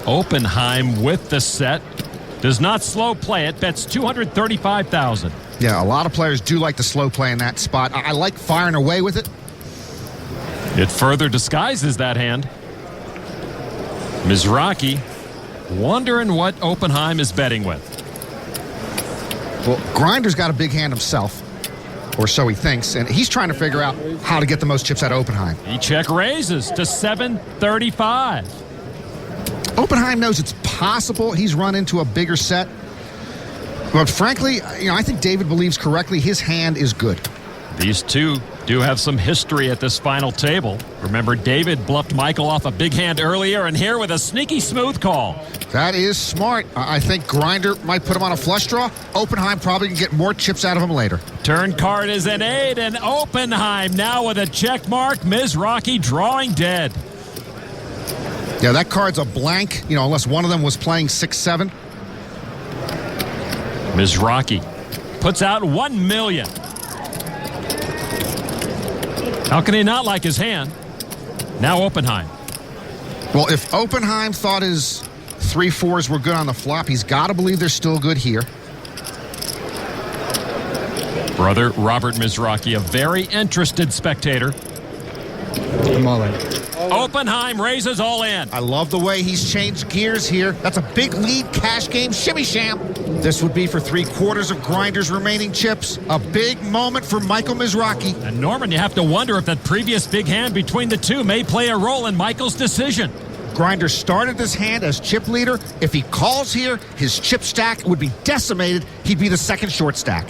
Oppenheim with the set. Does not slow play it. Bets $235,000. Yeah, a lot of players do like to slow play in that spot. I like firing away with it. It further disguises that hand. Mizrachi wondering what Oppenheim is betting with. Well, Grinder's got a big hand himself, or so he thinks, and he's trying to figure out how to get the most chips out of Oppenheim. He check raises to $735,000. Oppenheim knows it's possible he's run into a bigger set. But frankly, I think David believes correctly his hand is good. These two do have some history at this final table. Remember, David bluffed Michael off a big hand earlier, and here with a sneaky smooth call. That is smart. I think Grinder might put him on a flush draw. Oppenheim probably can get more chips out of him later. Turn card is an 8, and Oppenheim now with a check mark. Mizrachi drawing dead. Yeah, that card's a blank, unless one of them was playing 6-7. Mizrachi puts out $1 million. How can he not like his hand? Now Oppenheim. Well, if Oppenheim thought his 3-4s were good on the flop, he's got to believe they're still good here. Brother Robert Mizrachi, a very interested spectator. I'm all in. Oppenheim raises all in. I love the way he's changed gears here. That's a big lead cash game shimmy sham. This would be for 3/4 of Grinder's remaining chips. A big moment for Michael Mizrachi. And Norman, you have to wonder if that previous big hand between the two may play a role in Michael's decision. Grinder started this hand as chip leader. If he calls here, his chip stack would be decimated. He'd be the second short stack.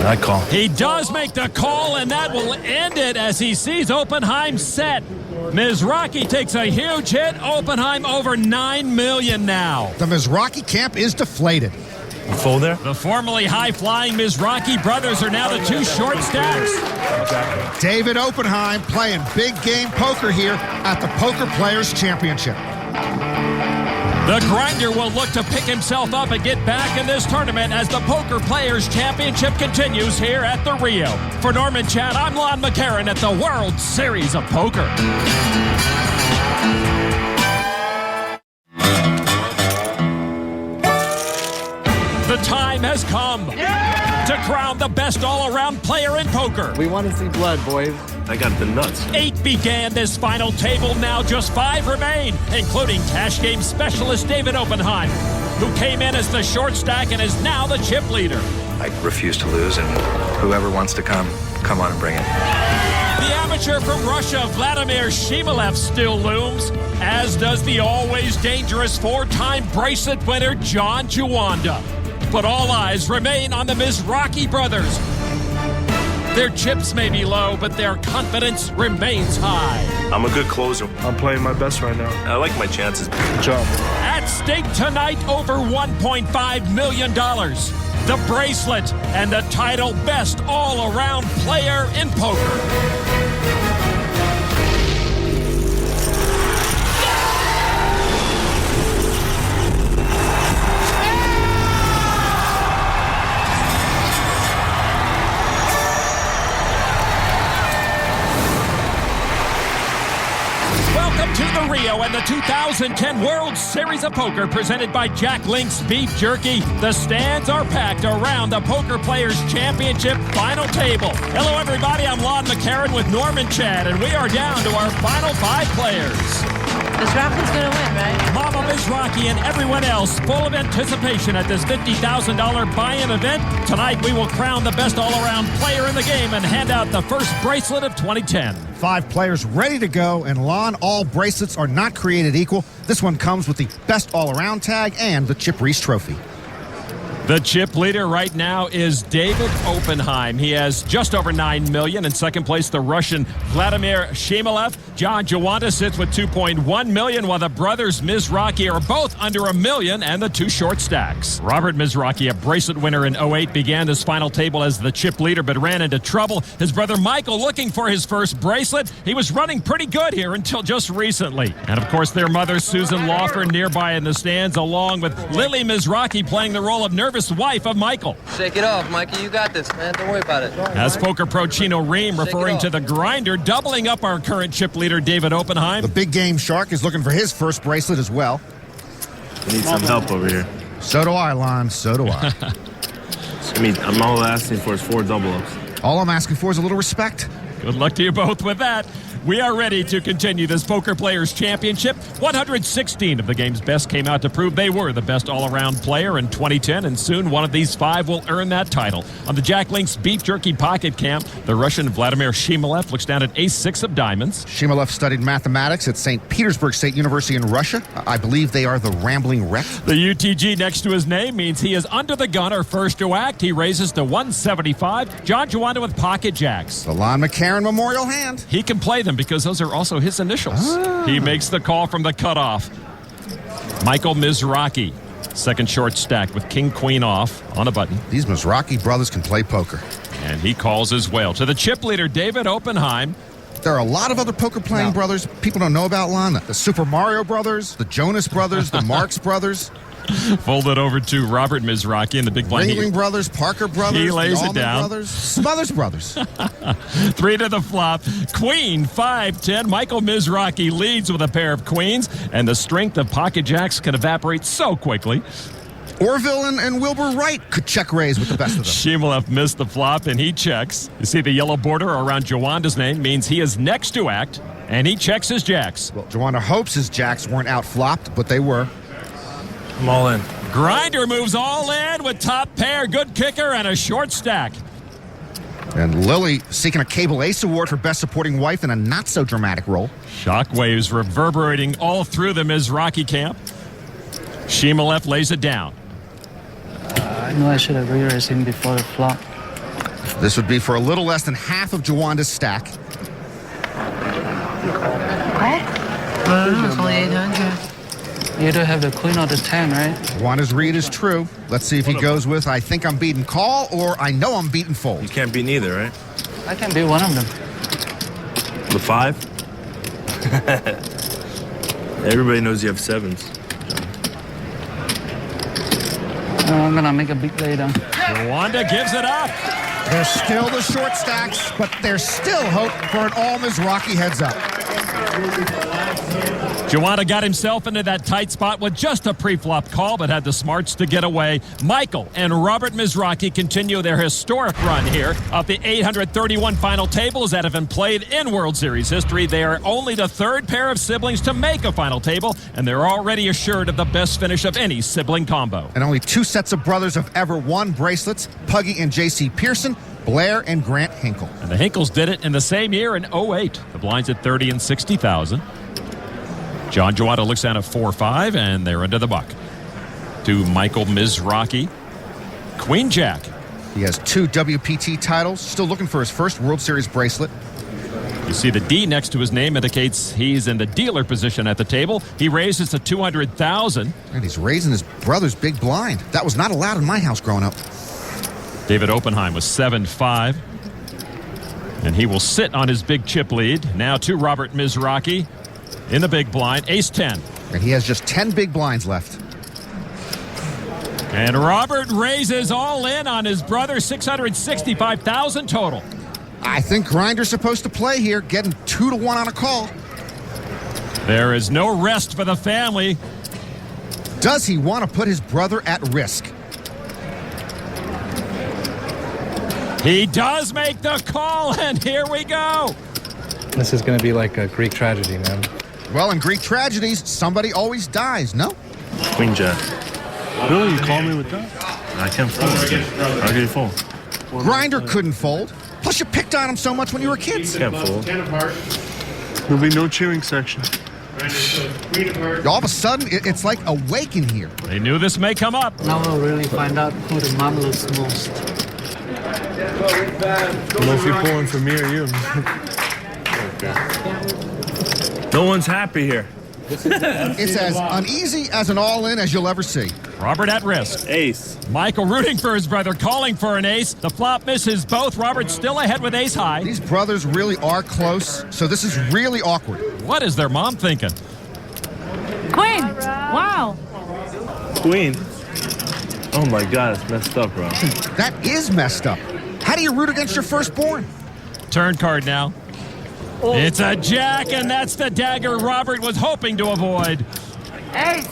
I call. He does make the call, and that will end it as he sees Oppenheim set. Mizrachi takes a huge hit. Oppenheim over $9 million now. The Mizrachi camp is deflated. Fold there? The formerly high-flying Mizrachi brothers are now the two short stacks. David Oppenheim playing big game poker here at the Poker Players Championship. The Grinder will look to pick himself up and get back in this tournament as the Poker Players Championship continues here at the Rio. For Norman Chad, I'm Lon McCarran at the World Series of Poker. The time has come to crown the best all-around player in poker. We want to see blood, boys. I got the nuts. 8 began this final table. Now just 5 remain, including cash game specialist David Oppenheim, who came in as the short stack and is now the chip leader. I refuse to lose, and whoever wants to come on and bring it. The amateur from Russia, Vladimir Shimolev, still looms, as does the always dangerous 4-time bracelet winner John Juanda. But all eyes remain on the Mizrachi brothers. Their chips may be low, but their confidence remains high. I'm a good closer. I'm playing my best right now. I like my chances. Good job. At stake tonight, over $1.5 million. The bracelet and the title best all-around player in poker. To the Rio and the 2010 World Series of Poker presented by Jack Link's Beef Jerky. The stands are packed around the Poker Players Championship final table. Hello, everybody. I'm Lon McCarran with Norman Chad, and we are down to our final 5 players. Mizrachi's going to win, right? Mama Mizrachi and everyone else full of anticipation at this $50,000 buy-in event. Tonight, we will crown the best all-around player in the game and hand out the first bracelet of 2010. 5 players ready to go, and Lon, all bracelets are not created equal. This one comes with the best all-around tag and the Chip Reese Trophy. The chip leader right now is David Oppenheim. He has just over $9 million. In second place, the Russian Vladimir Shimolev. John Juanda sits with $2.1 million, while the brothers Mizrachi are both under $1 million and the 2 short stacks. Robert Mizrachi, a bracelet winner in 2008, began this final table as the chip leader but ran into trouble. His brother Michael looking for his first bracelet. He was running pretty good here until just recently. And of course, their mother Susan Laufer nearby in the stands, along with Lily Mizrachi playing the role of nervous wife of Michael. Shake it off, Mikey. You got this, man. Don't worry about it. As poker pro Chino Ream referring to the Grinder, doubling up our current chip leader David Oppenheim. The big game shark is looking for his first bracelet as well. I need some help over here. So do I, Lon. So do I. I'm all asking for is 4 double-ups. All I'm asking for is a little respect. Good luck to you both with that. We are ready to continue this Poker Players Championship. 116 of the game's best came out to prove they were the best all-around player in 2010, and soon one of these 5 will earn that title. On the Jack Link's Beef Jerky Pocket Camp, the Russian Vladimir Shimolev looks down at ace-6 of diamonds. Shimolev studied mathematics at St. Petersburg State University in Russia. I believe they are the Rambling Wreck. The UTG next to his name means he is under the gun or first to act. He raises to 175. John Juanda with pocket jacks. The Lon McCarron Memorial Hand. He can play them because those are also his initials. He makes the call from the cutoff. Michael Mizrachi, second short stack with king-queen off on a button. These Mizrachi brothers can play poker. And he calls his whale. To the chip leader, David Oppenheim. There are a lot of other poker-playing brothers people don't know about, Lon. The Super Mario brothers, the Jonas brothers, the Marx brothers. Folded over to Robert Mizrachi in the big blind. Ringling brothers, Parker brothers, he lays the it down. Brothers, Smothers brothers. 3 to the flop. Queen, 5-10. Michael Mizrachi leads with a pair of queens, and the strength of pocket jacks can evaporate so quickly. Orville and Wilbur Wright could check raise with the best of them. Shimolev missed the flop, and he checks. You see the yellow border around Juanda's name means he is next to act, and he checks his jacks. Well, Juanda hopes his jacks weren't out-flopped, but they were. I'm all in. Grinder moves all in with top pair, good kicker, and a short stack. And Lily seeking a Cable Ace Award for Best Supporting Wife in a not-so-dramatic role. Shockwaves reverberating all through the Mizrachi camp. Shimolev lays it down. I know I should have re-raised him before the flop. This would be for a little less than half of Juanda's stack. It's only 800. You either have the queen or the 10, right? Juanda's read is true. Let's see if he goes with I think I'm beaten call or I know I'm beaten fold. You can't beat neither, right? I can beat one of them. The 5? Everybody knows you have 7s. I'm going to make a big lay down. Juanda gives it up. There's still the short stacks, but there's still hope for an all Mizrachi heads up. Juanda got himself into that tight spot with just a pre-flop call, but had the smarts to get away. Michael and Robert Mizrachi continue their historic run here of the 831 final tables that have been played in World Series history. They are only the third pair of siblings to make a final table, and they're already assured of the best finish of any sibling combo. And only 2 sets of brothers have ever won bracelets, Puggy and J.C. Pearson, Blair and Grant Hinkle. And the Hinkles did it in the same year in 08. The blinds at 30 and 60,000. John Juanda looks down at 4-5, and they're into the buck. To Michael Mizrachi. Queen Jack. He has 2 WPT titles, still looking for his first World Series bracelet. You see the D next to his name indicates he's in the dealer position at the table. He raises to 200,000. And he's raising his brother's big blind. That was not allowed in my house growing up. David Oppenheim was 7-5. And he will sit on his big chip lead. Now to Robert Mizrachi in the big blind, ace-10. And he has just 10 big blinds left. And Robert raises all in on his brother, 665,000 total. I think Grinder's supposed to play here, getting 2-1 on a call. There is no rest for the family. Does he want to put his brother at risk? He does make the call, and here we go. This is going to be like a Greek tragedy, man. Well, in Greek tragedies, somebody always dies, no? Queen Jack. Really? You call me with that? I can't fold. How can you fold? Grinder couldn't fold. Plus, you picked on him so much when you were kids. Can't fold. There'll be no cheering section. All of a sudden, it's like awake in here. They knew this may come up. Now we'll really find out who the mom looks most. I don't know if you're pulling for me or you. No one's happy here. It's as uneasy as an all-in as you'll ever see. Robert at risk. Ace. Michael rooting for his brother, calling for an ace. The flop misses both. Robert's still ahead with ace high. These brothers really are close, so this is really awkward. What is their mom thinking? Queen! Wow! Queen. Oh my God, it's messed up, bro. That is messed up. How do you root against your firstborn? Turn card now. It's a jack, and that's the dagger Robert was hoping to avoid. Ace!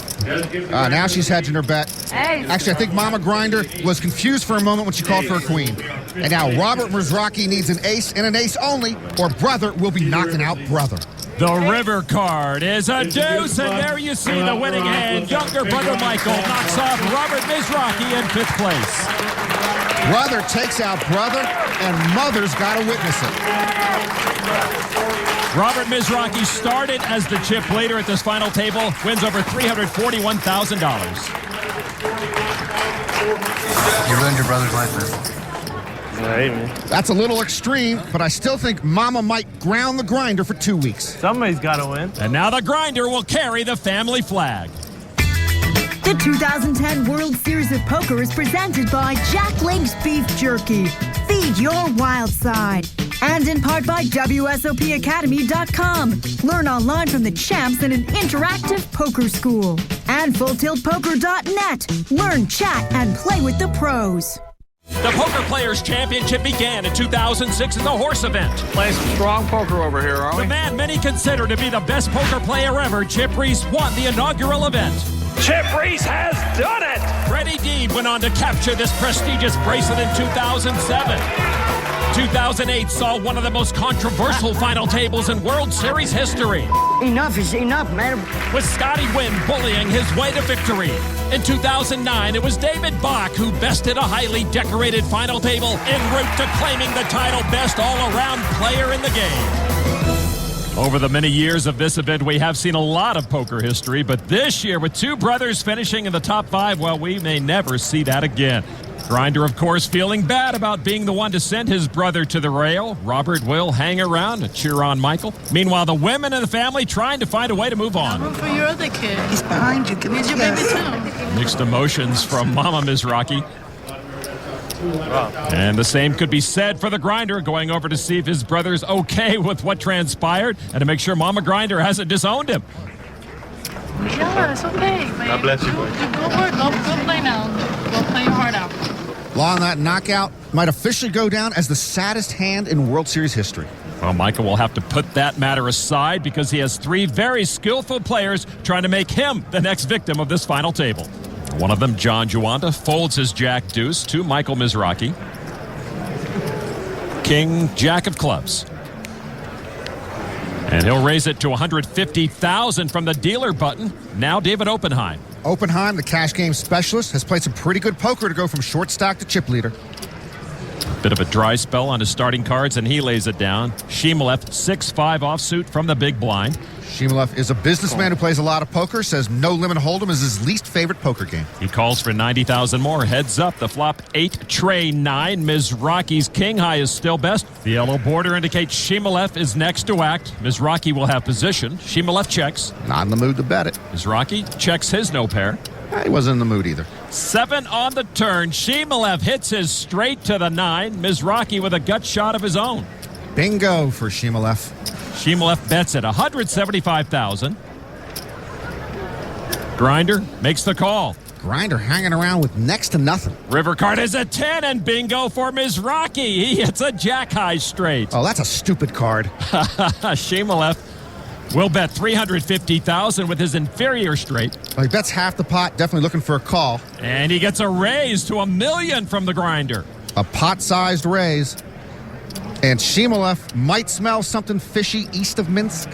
Now she's hedging her bet. Ace! Actually, I think Mama Grinder was confused for a moment when she called for a queen. And now Robert Mizrachi needs an ace and an ace only, or brother will be knocking out brother. The river card is a deuce, and there you see the winning hand. Younger brother Michael knocks off Robert Mizrachi in 5th place. Brother takes out brother, and mother's got to witness it. Robert Mizrachi started as the chip leader at this final table, wins over $341,000. You ruined your brother's life, man. That's a little extreme, but I still think Mama might ground the grinder for 2 weeks. Somebody's got to win. And now the grinder will carry the family flag. The 2010 World Series of Poker is presented by Jack Link's Beef Jerky. Feed your wild side. And in part by WSOPacademy.com. Learn online from the champs in an interactive poker school. And FullTiltPoker.net. Learn, chat, and play with the pros. The Poker Players Championship began in 2006 as a horse event. Playing some strong poker over here, aren't we? The man many consider to be the best poker player ever, Chip Reese, won the inaugural event. Chip Reese has done it! Freddie Deeb went on to capture this prestigious bracelet in 2007. 2008 saw one of the most controversial final tables in World Series history. Enough is enough, man. With Scotty Wynn bullying his way to victory. In 2009, it was David Bach who bested a highly decorated final table en route to claiming the title best all-around player in the game. Over the many years of this event, we have seen a lot of poker history, but this year, with 2 brothers finishing in the top 5, well, we may never see that again. Grinder, of course, feeling bad about being the one to send his brother to the rail. Robert will hang around to cheer on Michael. Meanwhile, the women in the family trying to find a way to move on. Room for your other kid. He's behind you. He's your baby, too. Mixed emotions from Mama Mizrachi. And the same could be said for the Grinder, going over to see if his brother's okay with what transpired and to make sure Mama Grinder hasn't disowned him. Yeah, it's okay. God bless you. Go work. Go play now. Go play your heart out. Long that knockout might officially go down as the saddest hand in World Series history. Well, Michael will have to put that matter aside because he has 3 very skillful players trying to make him the next victim of this final table. One of them, John Juanda, folds his jack deuce to Michael Mizrachi. King, jack of clubs. And he'll raise it to $150,000 from the dealer button. Now David Oppenheim. Oppenheim, the cash game specialist, has played some pretty good poker to go from short stack to chip leader. Bit of a dry spell on his starting cards, and he lays it down. Shimolev, 6-5 offsuit from the big blind. Shimolev is a businessman who plays a lot of poker, says no limit hold'em is his least favorite poker game. He calls for 90,000 more. Heads up, the flop 8, tray 9. Mizrachi's king high is still best. The yellow border indicates Shimolev is next to act. Mizrachi will have position. Shimolev checks. Not in the mood to bet it. Mizrachi checks his no pair. He wasn't in the mood either. 7 on the turn. Shimolev hits his straight to the 9. Mizrachi with a gut shot of his own. Bingo for Shimolev. Shimolev bets at $175,000. Grinder makes the call. Grinder hanging around with next to nothing. River card is a 10 and bingo for Mizrachi. He hits a jack high straight. Oh, that's a stupid card. Shimolev will bet $350,000 with his inferior straight. Well, he bets half the pot, definitely looking for a call. And he gets a raise to $1 million from the Grinder. A pot-sized raise. And Shimolev might smell something fishy east of Minsk.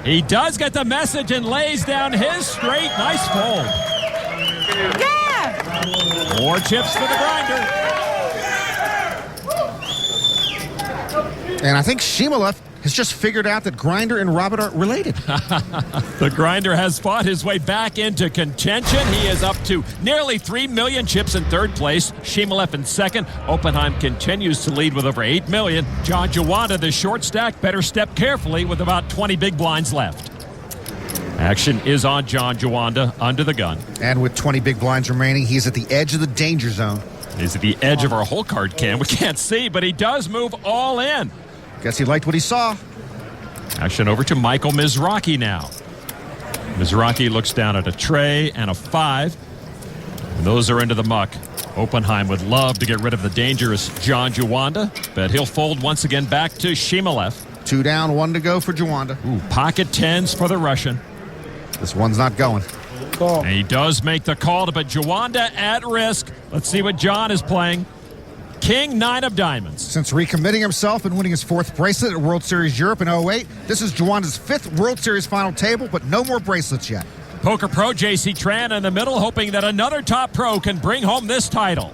He does get the message and lays down his straight. Nice fold. Yeah! More chips for the Grinder. And I think Shimolev has just figured out that Grinder and Robert are related. The Grinder has fought his way back into contention. He is up to nearly 3 million chips in 3rd place. Shimolev in 2nd. Oppenheim continues to lead with over 8 million. John Juanda, the short stack, better step carefully with about 20 big blinds left. Action is on John Juanda under the gun. And with 20 big blinds remaining, he's at the edge of the danger zone. He's at the edge of our whole card can. We can't see, but he does move all in. Guess he liked what he saw. Action over to Michael Mizrachi now. Mizrachi looks down at a tray and a 5. And those are into the muck. Oppenheim would love to get rid of the dangerous John Juanda, but he'll fold once again back to Shimolev. 2 down, 1 to go for Juanda. Ooh, pocket 10s for the Russian. This one's not going. And he does make the call to put Juanda at risk. Let's see what John is playing. King 9 of diamonds. Since recommitting himself and winning his 4th bracelet at World Series Europe in 08, this is Juanda's 5th World Series final table, but no more bracelets yet. Poker pro J.C. Tran in the middle, hoping that another top pro can bring home this title.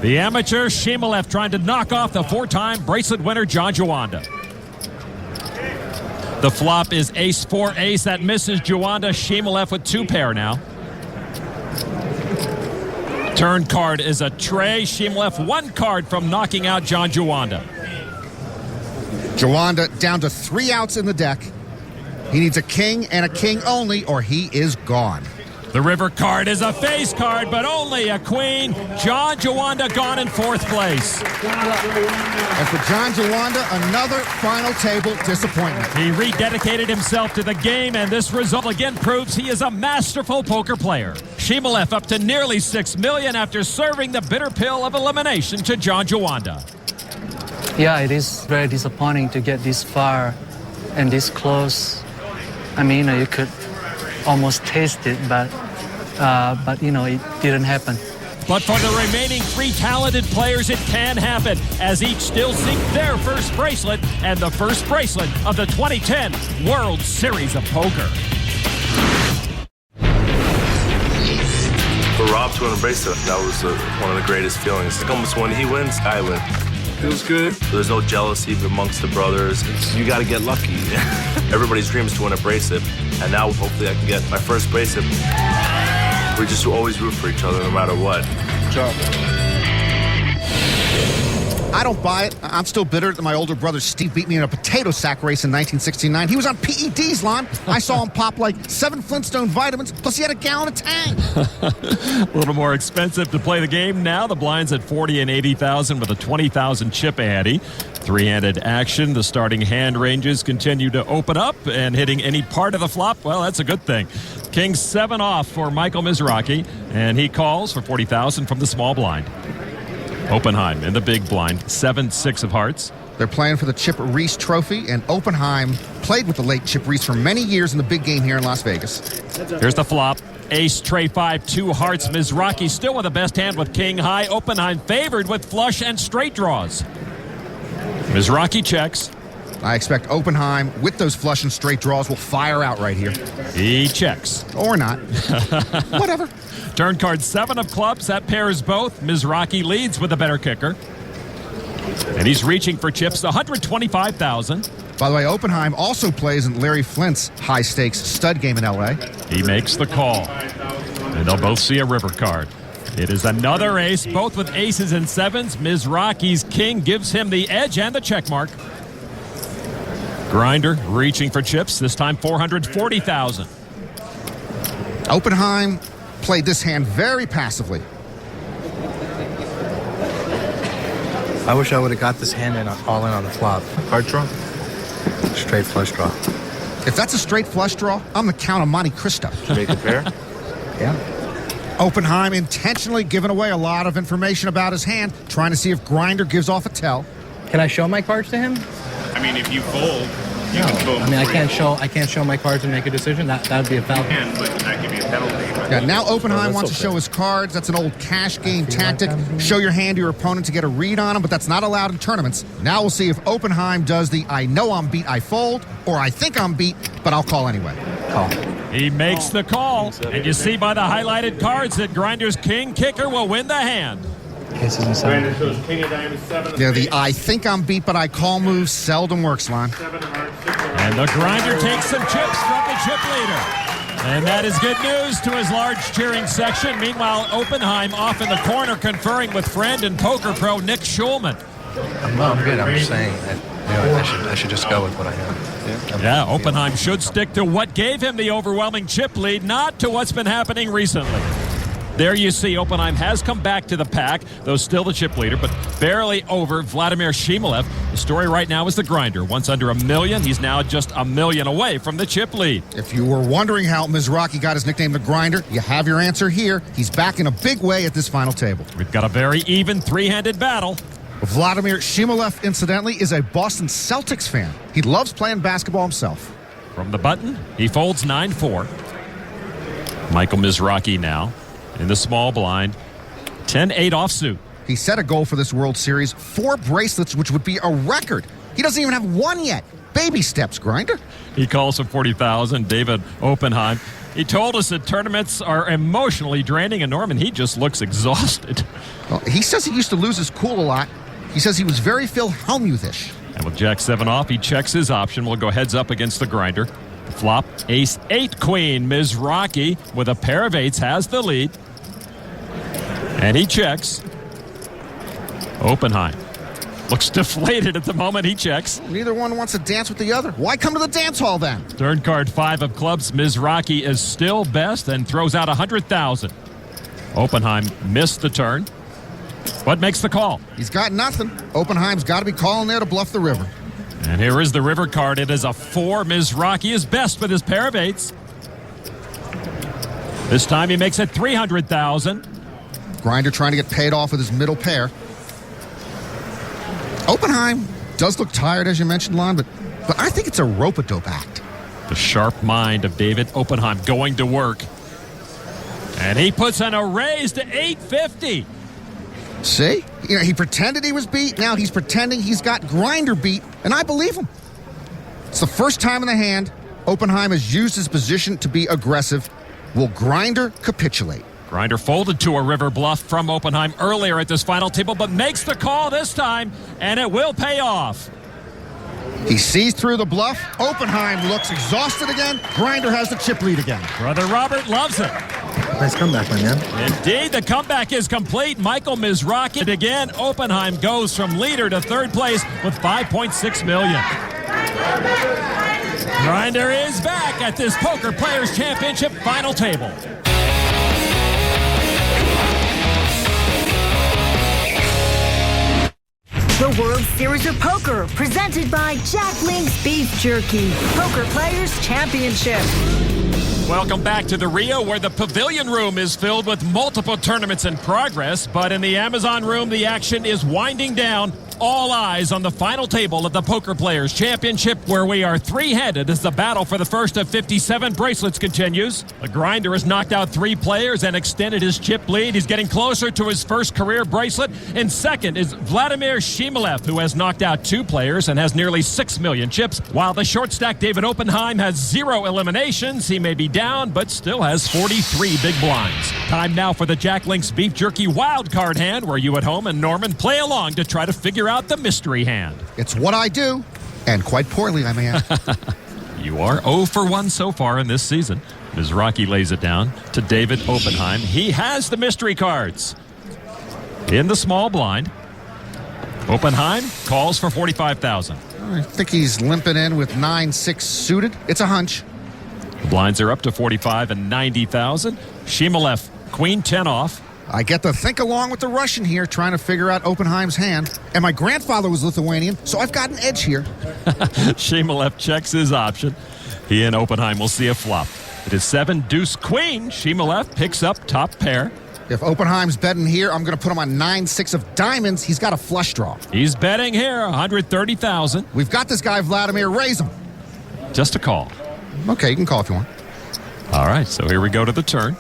The amateur Shimolev trying to knock off the 4-time bracelet winner John Juanda. The flop is ace-4 ace. That misses Juanda. Shimolev with 2 pair now. Turn card is a tray. Shimolev 1 card from knocking out John Juanda. Juanda down to 3 outs in the deck. He needs a king and a king only, or he is gone. The river card is a face card, but only a queen. John Juanda gone in 4th place. And for John Juanda, another final table disappointment. He rededicated himself to the game, and this result again proves he is a masterful poker player. Shimolev up to nearly $6 million after serving the bitter pill of elimination to John Juanda. Yeah, it is very disappointing to get this far and this close. I mean, you could almost taste it, but it didn't happen. But for the remaining 3 talented players, it can happen, as each still seek their first bracelet and the first bracelet of the 2010 World Series of Poker. For Rob to win a bracelet, that was one of the greatest feelings. It's almost when he wins, I win. Feels good. There's no jealousy amongst the brothers. You got to get lucky. Everybody's dream is to win a bracelet, and now hopefully I can get my first bracelet. We just always root for each other no matter what. Good job. I don't buy it. I'm still bitter that my older brother Steve beat me in a potato sack race in 1969. He was on PEDs, Lon. I saw him pop like 7 Flintstone vitamins, plus he had a gallon of Tang. A little more expensive to play the game now. The blind's at 40 and 80,000 with a 20,000 chip ante. 3-handed action. The starting hand ranges continue to open up, and hitting any part of the flop, well, that's a good thing. King 7 off for Michael Mizrachi, and he calls for 40,000 from the small blind. Oppenheim in the big blind, 7-6 of hearts. They're playing for the Chip Reese Trophy, and Oppenheim played with the late Chip Reese for many years in the big game here in Las Vegas. Here's the flop. Ace, tray 5, 2 hearts. Mizrachi still with the best hand with king high. Oppenheim favored with flush and straight draws. Mizrachi checks. I expect Oppenheim, with those flush and straight draws, will fire out right here. He checks. Or not. Whatever. Turn card 7 of clubs. That pairs both. Mizrachi leads with the better kicker. And he's reaching for chips, 125,000. By the way, Oppenheim also plays in Larry Flint's high-stakes stud game in L.A. He makes the call. And they'll both see a river card. It is another ace, both with aces and 7s. Mizrachi's king gives him the edge and the check mark. Grinder reaching for chips, this time 440,000. Oppenheim played this hand very passively. I wish I would have got this hand in all in on the flop. Card draw? Straight flush draw. If that's a straight flush draw, I'm the Count of Monte Cristo. Make a pair? Yeah. Oppenheim intentionally giving away a lot of information about his hand, trying to see if Grinder gives off a tell. Can I show my cards to him? I mean, if you fold, you can fold. I mean, I can't show my cards and make a decision. That would be a foul. You can, but that give you a penalty. Yeah, now Oppenheim wants to show his cards. That's an old cash game tactic. Show your hand to your opponent to get a read on him, but that's not allowed in tournaments. Now we'll see if Oppenheim does the I know I'm beat, I fold, or I think I'm beat, but I'll call anyway. Call. He makes the call, and you see by the highlighted cards that Grinder's king kicker will win the hand. Aces and 7. Yeah, the I think I'm beat, but I call move seldom works, Lon. And the Grinder takes some chips from the chip leader. And that is good news to his large cheering section. Meanwhile, Oppenheim off in the corner conferring with friend and poker pro Nick Schulman. I'm good. I'm just saying that I should just go with what I have. Yeah, Oppenheim should stick to what gave him the overwhelming chip lead, not to what's been happening recently. There you see Oppenheim has come back to the pack, though still the chip leader, but barely over Vladimir Shimolev. The story right now is the Grinder. Once under $1 million, he's now just $1 million away from the chip lead. If you were wondering how Mizrachi got his nickname the Grinder, you have your answer here. He's back in a big way at this final table. We've got a very even 3-handed battle. Vladimir Shimolev, incidentally, is a Boston Celtics fan. He loves playing basketball himself. From the button, he folds 9-4. Michael Mizrachi now in the small blind. 10-8 offsuit. He set a goal for this World Series, 4 bracelets, which would be a record. He doesn't even have one yet. Baby steps, Grinder. He calls for 40,000. David Oppenheim. He told us that tournaments are emotionally draining, and Norman, he just looks exhausted. Well, he says he used to lose his cool a lot. He says he was very Phil Hellmuth-ish. And with Jack 7 off, he checks his option. We'll go heads up against the Grinder. Flop, ace 8 queen. Mizrachi with a pair of 8s has the lead. And he checks. Oppenheim looks deflated at the moment he checks. Neither one wants to dance with the other. Why come to the dance hall then? Turn card 5 of clubs. Mizrachi is still best and throws out 100,000. Oppenheim missed the turn. What makes the call? He's got nothing. Oppenheim's got to be calling there to bluff the river. And here is the river card. It is a 4. Mizrachi is best with his pair of 8s. This time he makes it 300,000. Grinder trying to get paid off with his middle pair. Oppenheim does look tired, as you mentioned, Lon, but I think it's a rope-a-dope act. The sharp mind of David Oppenheim going to work. And he puts in a raise to 850. See? You know, he pretended he was beat. Now he's pretending he's got Grinder beat, and I believe him. It's the first time in the hand Oppenheim has used his position to be aggressive. Will Grinder capitulate? Grinder folded to a river bluff from Oppenheim earlier at this final table, but makes the call this time, and it will pay off. He sees through the bluff. Oppenheim looks exhausted again. Grinder has the chip lead again. Brother Robert loves it. Nice comeback, my man. Indeed, the comeback is complete. Michael Mizrachi. And again, Oppenheim goes from leader to third place with $5.6 million. Grinder is back at this Poker Players Championship final table. The World Series of Poker, presented by Jack Link's Beef Jerky. Poker Players Championship. Welcome back to the Rio, where the pavilion room is filled with multiple tournaments in progress. But in the Amazon room, the action is winding down. All eyes on the final table of the Poker Players Championship, where we are three-headed as the battle for the first of 57 bracelets continues. The Grinder has knocked out 3 players and extended his chip lead. He's getting closer to his first career bracelet. In second is Vladimir Shimolev, who has knocked out 2 players and has nearly 6 million chips. While the short stack David Oppenheim has 0 eliminations. He may be down, but still has 43 big blinds. Time now for the Jack Link's Beef Jerky wild card hand, where you at home and Norman play along to try to figure out the mystery hand. It's what I do, and quite poorly, I may add. You are 0 for 1 so far in this season. Mizrachi lays it down to David Oppenheim. He has the mystery cards in the small blind. Oppenheim calls for 45,000. I think he's limping in with 9-6 suited. It's a hunch. The blinds are up to 45 and 90,000. Shimolev, queen 10 off. I get to think along with the Russian here, trying to figure out Oppenheim's hand. And my grandfather was Lithuanian, so I've got an edge here. Shimolev checks his option. He and Oppenheim will see a flop. It is 7 deuce queen. Shimolev picks up top pair. If Oppenheim's betting here, I'm going to put him on 9-6 of diamonds. He's got a flush draw. He's betting here, 130,000. We've got this guy, Vladimir. Raise him. Just a call. Okay, you can call if you want. All right, so here we go to the turn.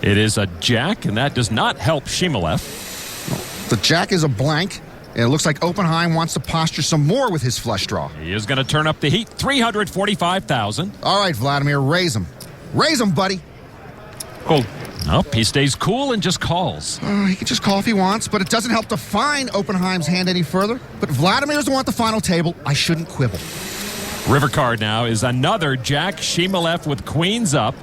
It is a jack, and that does not help Shimolev. The jack is a blank, and it looks like Oppenheim wants to posture some more with his flush draw. He is going to turn up the heat, 345,000. All right, Vladimir, raise him. Raise him, buddy. Cool. Nope, he stays cool and just calls. He can just call if he wants, but it doesn't help define Oppenheim's hand any further. But Vladimir's the one at the final table. I shouldn't quibble. River card now is another jack. Shimolev with queens up.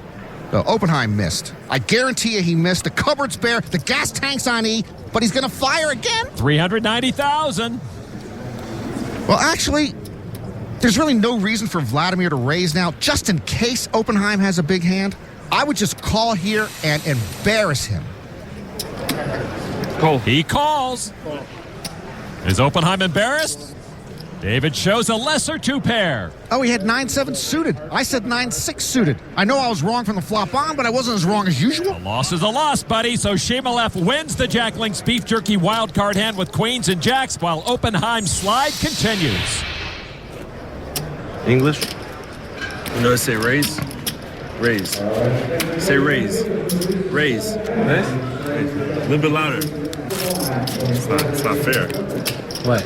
Oppenheim missed. I guarantee you he missed. The cupboard's bare, the gas tank's on E, but he's going to fire again? 390,000. Well, actually, there's really no reason for Vladimir to raise now, just in case Oppenheim has a big hand. I would just call here and embarrass him. Call. He calls. Is Oppenheim embarrassed? David shows a lesser 2 pair. Oh, he had 9-7 suited. I said 9-6 suited. I know I was wrong from the flop on, but I wasn't as wrong as usual. A loss is a loss, buddy. So Shimolev wins the Jack Link's Beef Jerky wild card hand with queens and jacks, while Oppenheim's slide continues. English? You know, say raise. Raise. Say raise. Raise. Nice. A little bit louder. It's not fair. What?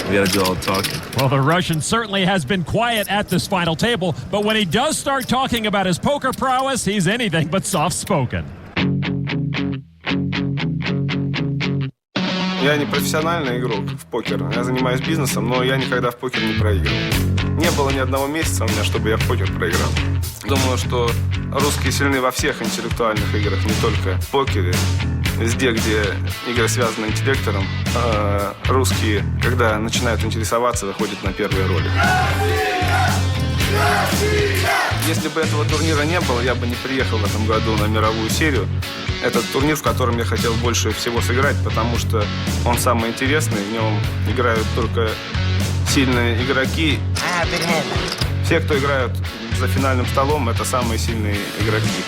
We gotta do all the talking. Well, the Russian certainly has been quiet at this final table, but when he does start talking about his poker prowess, he's anything but soft-spoken. Я не профессиональный игрок в покер. Я занимаюсь бизнесом, но я никогда в покер не проигрывал. Не было ни одного месяца у меня, чтобы я в покер проиграл. Думаю, что русские сильны во всех интеллектуальных играх, не только в покере. Везде, где игры связаны с интеллектом, русские, когда начинают интересоваться, выходят на первые роли. Если бы этого турнира не было, я бы не приехал в этом году на мировую серию. Это турнир, в котором я хотел больше всего сыграть, потому что он самый интересный, в нем играют только сильные игроки. Все, кто играют за финальным столом, это самые сильные игроки.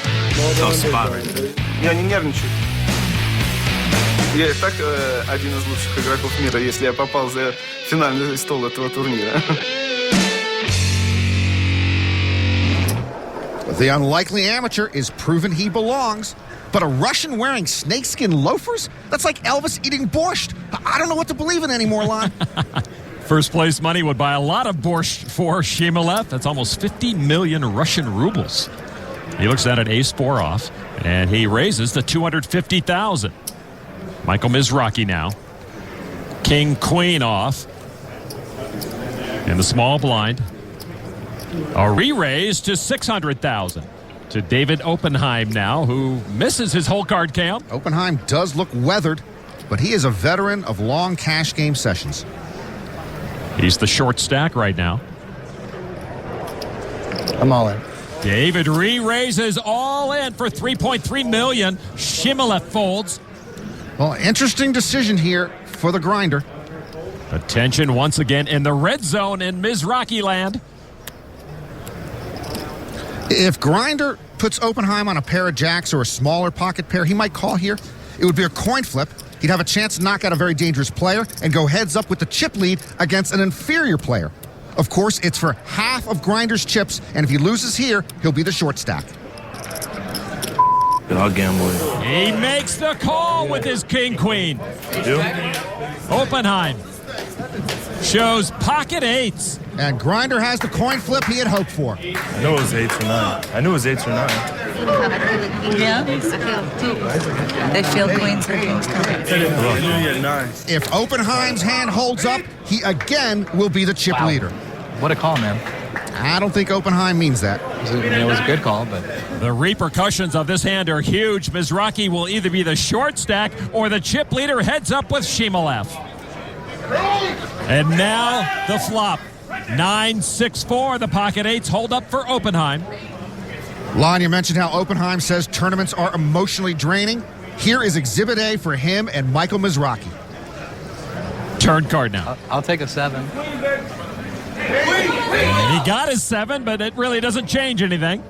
Я не нервничаю. Я и так один из лучших игроков мира, если я попал за финальный стол этого турнира. The unlikely amateur is proven he belongs. But a Russian wearing snakeskin loafers? That's like Elvis eating borscht. I don't know what to believe in anymore, Lon. First place money would buy a lot of borscht for Shimolev. That's almost 50 million Russian rubles. He looks at an ace-4 off, and he raises to 250,000. Michael Mizrachi now. King-queen off. In the small blind. A re-raise to 600,000. To David Oppenheim now, who misses his whole card count. Oppenheim does look weathered, but he is a veteran of long cash game sessions. He's the short stack right now. I'm all in. David re-raises all in for $3.3 million. Shimolev folds. Well, interesting decision here for the grinder. Attention once again in the red zone in Mizrachi land. If Grinder puts Oppenheim on a pair of jacks or a smaller pocket pair, he might call here. It would be a coin flip. He'd have a chance to knock out a very dangerous player and go heads up with the chip lead against an inferior player. Of course, it's for half of Grinder's chips, and if he loses here, he'll be the short stack. I'll gamble. He makes the call with his king-queen. You do? Oppenheim shows pocket eights. And Grinder has the coin flip he had hoped for. I knew it was 8 or 9. I knew it was 8 or 9. Yeah, they feel queens or kings coming. If Oppenheim's hand holds up, he again will be the chip leader. What a call, man. I don't think Oppenheim means that. It was a good call, but... The repercussions of this hand are huge. Mizrachi will either be the short stack or the chip leader heads up with Shimolev. And now the flop. 9-6-4. The pocket eights hold up for Oppenheim. Lon, you mentioned how Oppenheim says tournaments are emotionally draining. Here is Exhibit A for him and Michael Mizrachi. Turn card now. I'll take a 7. He got his 7, but it really doesn't change anything.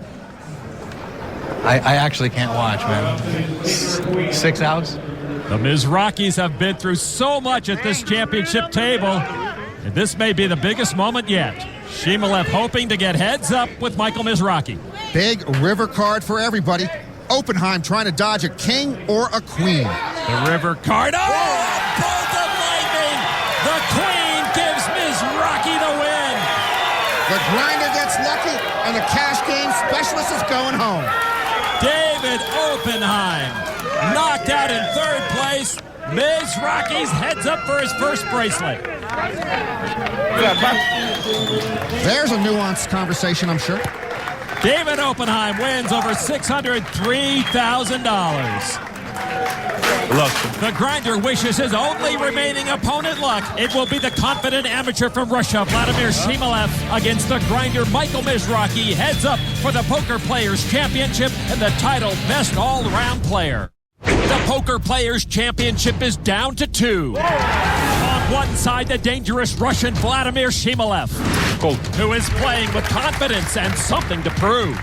I actually can't watch, man. 6 outs? The Mizrachis have been through so much at this championship table, and this may be the biggest moment yet. Shimolev hoping to get heads up with Michael Mizrachi. Big river card for everybody. Oppenheim trying to dodge a king or a queen. The river card. Oh, bolt of lightning! The queen gives Mizrachi the win. The grinder gets lucky, and the cash game specialist is going home. David Oppenheim knocked out in third place. Mizrachi's heads up for his first bracelet. There's a nuanced conversation, I'm sure. David Oppenheim wins over $603,000. Luck. The grinder wishes his only remaining opponent luck. It will be the confident amateur from Russia, Vladimir Shimolev, against the grinder Michael Mizrachi, heads up for the Poker Players Championship and the title Best All-Around Player. The Poker Players Championship is down to 2. On one side, the dangerous Russian Vladimir Shimolev, who is playing with confidence and something to prove.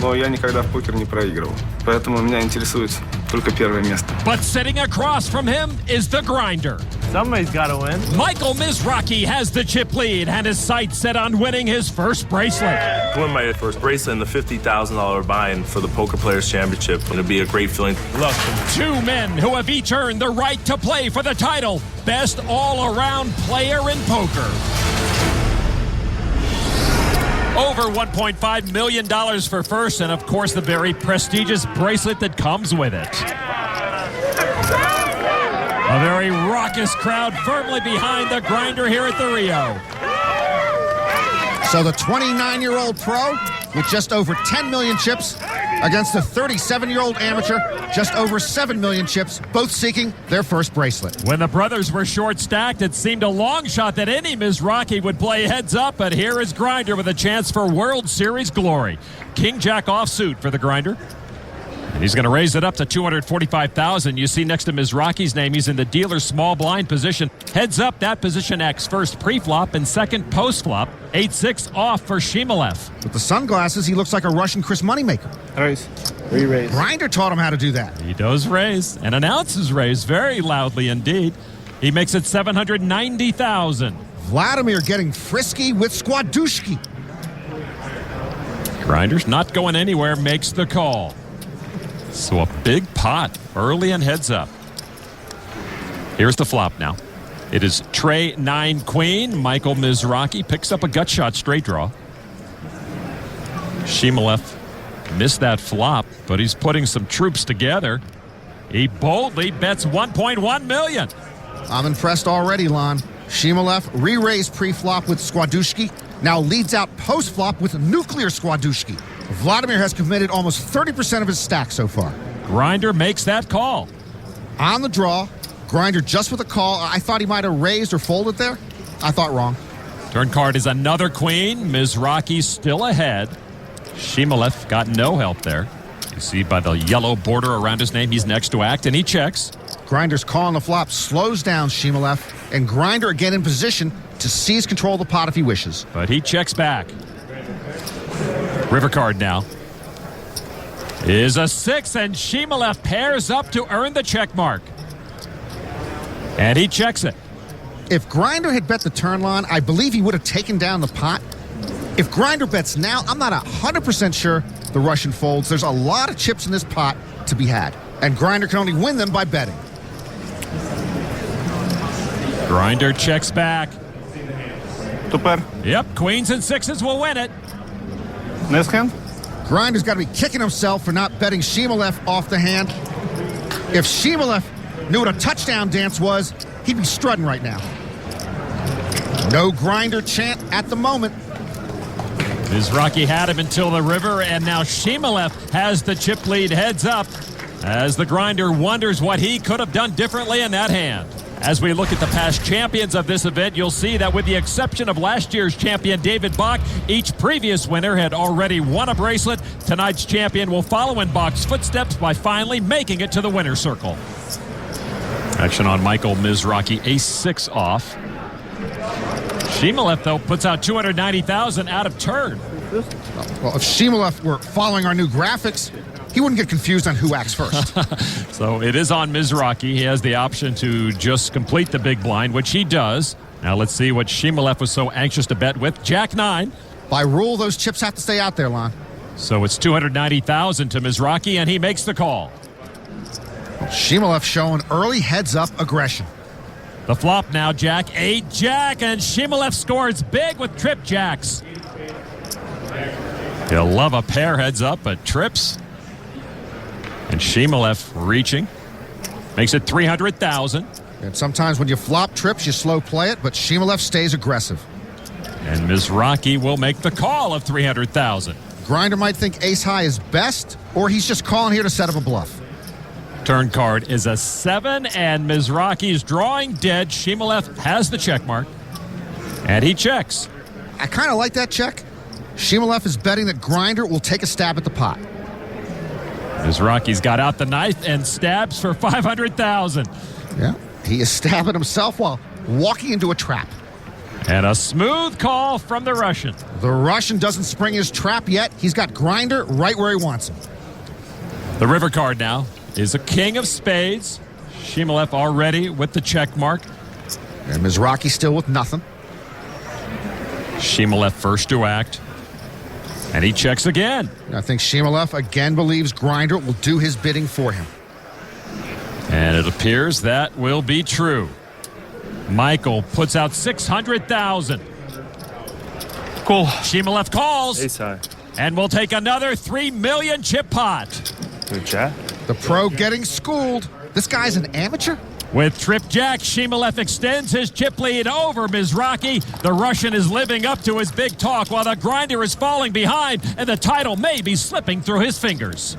но я никогда в покер не проигрывал. Поэтому меня интересует только первое место. But sitting across from him is the grinder. Somebody's got to win. Michael Mizrachi has the chip lead and his sights set on winning his first bracelet. To win my first bracelet and the $50,000 buy-in for the Poker Players Championship, it'll be a great feeling. Look, two men who have each earned the right to play for the title, best all-around player in poker. Over $1.5 million for first, and of course the very prestigious bracelet that comes with it. A very raucous crowd firmly behind the grinder here at the Rio. So the 29-year-old pro with just over 10 million chips against the 37-year-old amateur, just over 7 million chips, both seeking their first bracelet. When the brothers were short-stacked, it seemed a long shot that any Mizrachi would play heads-up, but here is Grinder with a chance for World Series glory. King-Jack offsuit for the Grinder. And he's going to raise it up to $245,000. You see next to Mizrachi's name, he's in the dealer's small blind position. Heads up, that position X. First pre-flop and second post-flop. 8-6 off for Shimalev. With the sunglasses, he looks like a Russian Chris Moneymaker. Raise. Re-raise. Grinder taught him how to do that. He does raise and announces raise very loudly indeed. He makes it $790,000. Vladimir getting frisky with Składuszki. Grinder's not going anywhere, makes the call. So a big pot early and heads up. Here's the flop now. It is Trey 9 Queen. Michael Mizrachi picks up a gut shot straight draw. Shimalev missed that flop, but he's putting some troops together. He boldly bets $1.1 million. I'm impressed already, Lon. Shimalev re-raised pre-flop with Składuszki, now leads out post-flop with nuclear Składuszki. Vladimir has committed almost 30% of his stack so far. Grinder makes that call. On the draw, Grinder just with a call. I thought he might have raised or folded there. I thought wrong. Turn card is another queen. Mizrachi still ahead. Shimalev got no help there. You see by the yellow border around his name, he's next to act, and he checks. Grinder's call on the flop slows down Shimalev, and Grinder again in position to seize control of the pot if he wishes. But he checks back. River card now is a 6, and Shimalev pairs up to earn the check mark. And he checks it. If Grinder had bet the turn line, I believe he would have taken down the pot. If Grinder bets now, I'm not 100% sure the Russian folds. There's a lot of chips in this pot to be had, and Grinder can only win them by betting. Grinder checks back. Super. Yep, queens and sixes will win it. Next hand? Grinder's got to be kicking himself for not betting Shimalev off the hand. If Shimalev knew what a touchdown dance was, he'd be strutting right now. No Grinder chant at the moment. Mizrachi had him until the river, and now Shimalev has the chip lead heads up as the Grinder wonders what he could have done differently in that hand. As we look at the past champions of this event, you'll see that with the exception of last year's champion David Bach, each previous winner had already won a bracelet. Tonight's champion will follow in Bach's footsteps by finally making it to the winner's circle. Action on Michael Mizrachi, ace-6 off. Shimalev, though, puts out $290,000 out of turn. Well, if Shimalev were following our new graphics, he wouldn't get confused on who acts first. So it is on Mizrachi. He has the option to just complete the big blind, which he does. Now let's see what Shimalev was so anxious to bet with. Jack 9. By rule, those chips have to stay out there, Lon. So it's $290,000 to Mizrachi, and he makes the call. Shimalev showing early heads-up aggression. The flop now, Jack 8, Jack, and Shimalev scores big with trip jacks. He'll love a pair heads up, but trips. And Shimalev reaching. Makes it $300,000. And sometimes when you flop trips, you slow play it, but Shimalev stays aggressive. And Mizrachi will make the call of $300,000. Grinder might think ace-high is best, or he's just calling here to set up a bluff. Turn card is a 7, and Mizrachi's drawing dead. Shimalev has the check mark, and he checks. I kind of like that check. Shimalev is betting that Grinder will take a stab at the pot. Mizrachi's got out the knife and stabs for $500,000. Yeah, he is stabbing himself while walking into a trap. And a smooth call from the Russian. The Russian doesn't spring his trap yet. He's got Grinder right where he wants him. The river card now is a king of spades. Shimolev already with the check mark. And Mizrachi still with nothing. Shimolev first to act. And he checks again. I think Shimolev again believes Grinder will do his bidding for him. And it appears that will be true. Michael puts out $600,000. Cool. Shimolev calls. Ace high. And we'll take another $3 million chip pot. Good chat. The pro getting schooled. This guy's an amateur? With trip jack, Shimolev extends his chip lead over Mizrachi. The Russian is living up to his big talk while the Grinder is falling behind, and the title may be slipping through his fingers.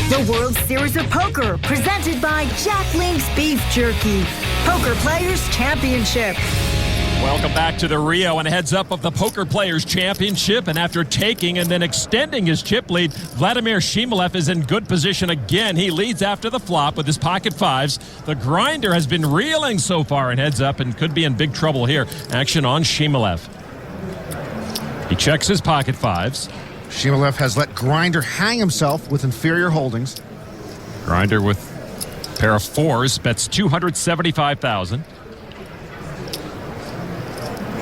The World Series of Poker, presented by Jack Link's Beef Jerky. Poker Players Championship. Welcome back to the Rio and heads up of the Poker Players Championship. And after taking and then extending his chip lead, Vladimir Shimolev is in good position again. He leads after the flop with his pocket fives. The Grinder has been reeling so far in heads up and could be in big trouble here. Action on Shimolev. He checks his pocket fives. Shimolev has let Grinder hang himself with inferior holdings. Grinder with a pair of fours bets $275,000.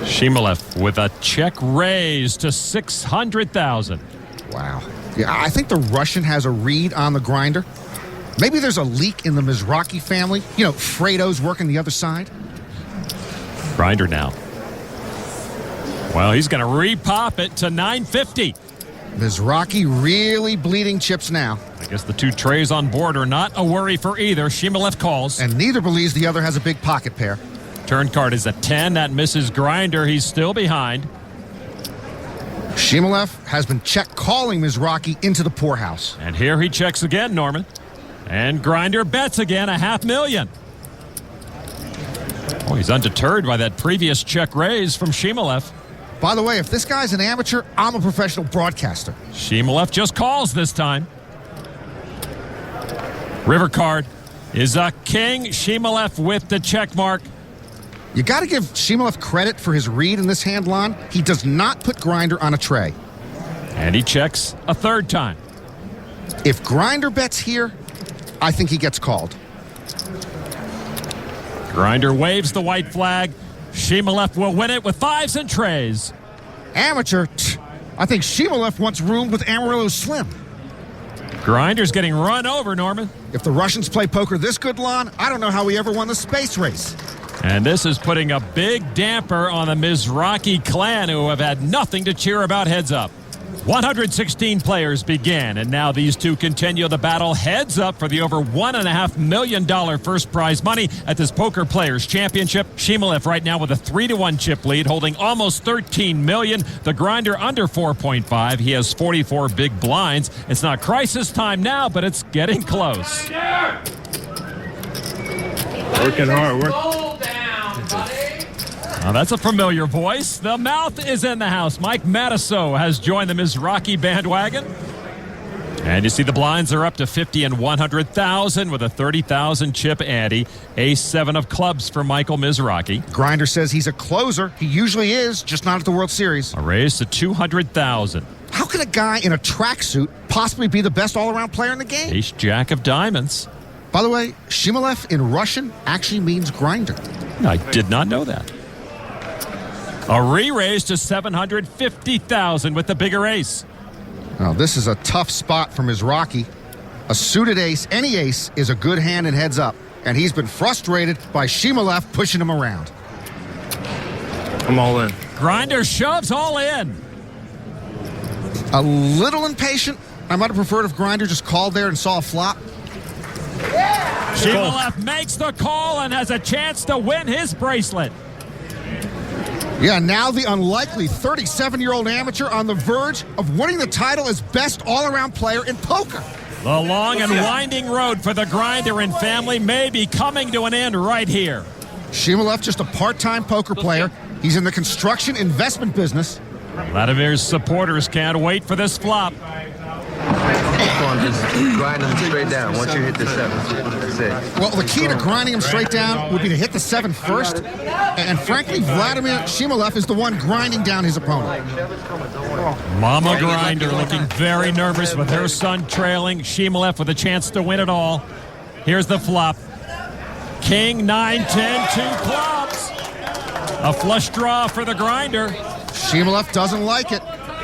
Shimolev with a check raise to $600,000. Wow. Yeah, I think the Russian has a read on the Grinder. Maybe there's a leak in the Mizrachi family. You know, Fredo's working the other side. Grinder now. Well, he's going to repop it to $950. Mizrachi really bleeding chips now. I guess the two trays on board are not a worry for either. Shimolev calls. And neither believes the other has a big pocket pair. Turn card is a 10. That misses Grinder. He's still behind. Shimolev has been calling Mizrachi into the poorhouse. And here he checks again, Norman. And Grinder bets again, $500,000. Oh, he's undeterred by that previous check raise from Shimolev. By the way, if this guy's an amateur, I'm a professional broadcaster. Shimolev just calls this time. River card is a king. Shimolev with the check mark. You got to give Shimolev credit for his read in this hand line. He does not put Grinder on a tray. And he checks a third time. If Grinder bets here, I think he gets called. Grinder waves the white flag. Shimolev will win it with fives and trays. Amateur? I think Shimolev once roomed with Amarillo Slim. Grinder's getting run over, Norman. If the Russians play poker this good, Lon, I don't know how we ever won the space race. And this is putting a big damper on the Mizrachi clan, who have had nothing to cheer about heads up. 116 players began, and now these two continue the battle heads up for the over $1.5 million first prize money at this Poker Players Championship. Shimolev right now with a 3-1 chip lead, holding almost $13 million. The Grinder under 4.5. He has 44 big blinds. It's not crisis time now, but it's getting close. Working hard. Now that's a familiar voice. The mouth is in the house. Mike Matiso has joined the Mizrachi bandwagon. And you see the blinds are up to 50 and 100,000 with a 30,000 chip ante. Ace-7 of clubs for Michael Mizrachi. Grinder says he's a closer. He usually is, just not at the World Series. A raise to 200,000. How can a guy in a tracksuit possibly be the best all-around player in the game? Ace-Jack of diamonds. By the way, Shimolev in Russian actually means Grinder. I did not know that. A re-raise to 750,000 with the bigger ace. Now, this is a tough spot for Mizrachi. A suited ace, any ace, is a good hand and heads up. And he's been frustrated by Shimolev pushing him around. I'm all in. Grinder shoves all in. A little impatient. I might have preferred if Grinder just called there and saw a flop. Shimolev makes the call and has a chance to win his bracelet. Yeah, now the unlikely 37-year-old amateur on the verge of winning the title as best all-around player in poker. The long and winding road for the Grinder and family may be coming to an end right here. Shimolev, just a part-time poker player. He's in the construction investment business. Vladimir's supporters can't wait for this flop. Come on, just grind them straight down. Once you hit the 7, that's it. Well, the key to grinding him straight down would be to hit the 7 first. And frankly, Vladimir Shimolev is the one grinding down his opponent. Mama Grinder looking very nervous with her son trailing. Shimolev with a chance to win it all. Here's the flop. King, 9, 10, 2 clubs. A flush draw for the Grinder. Shimolev doesn't like it.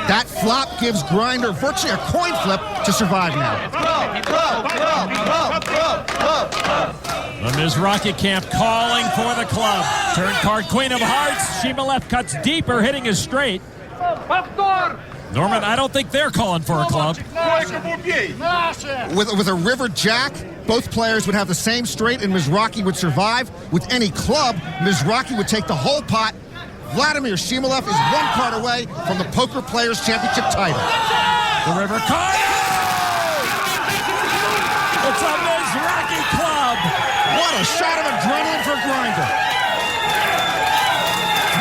That flop gives Grinder virtually a coin flip to survive now. The Mizrachi camp calling for the club. Turn card, Queen of Hearts. Shimolev cuts deeper, hitting his straight. Norman, I don't think they're calling for a club. With a river jack, both players would have the same straight and Mizrachi would survive. With any club, Mizrachi would take the whole pot. Vladimir Shimolev is 1 card away from the Poker Players Championship title. The river card. It's a Mizrachi club. What a shot of adrenaline for Grinder.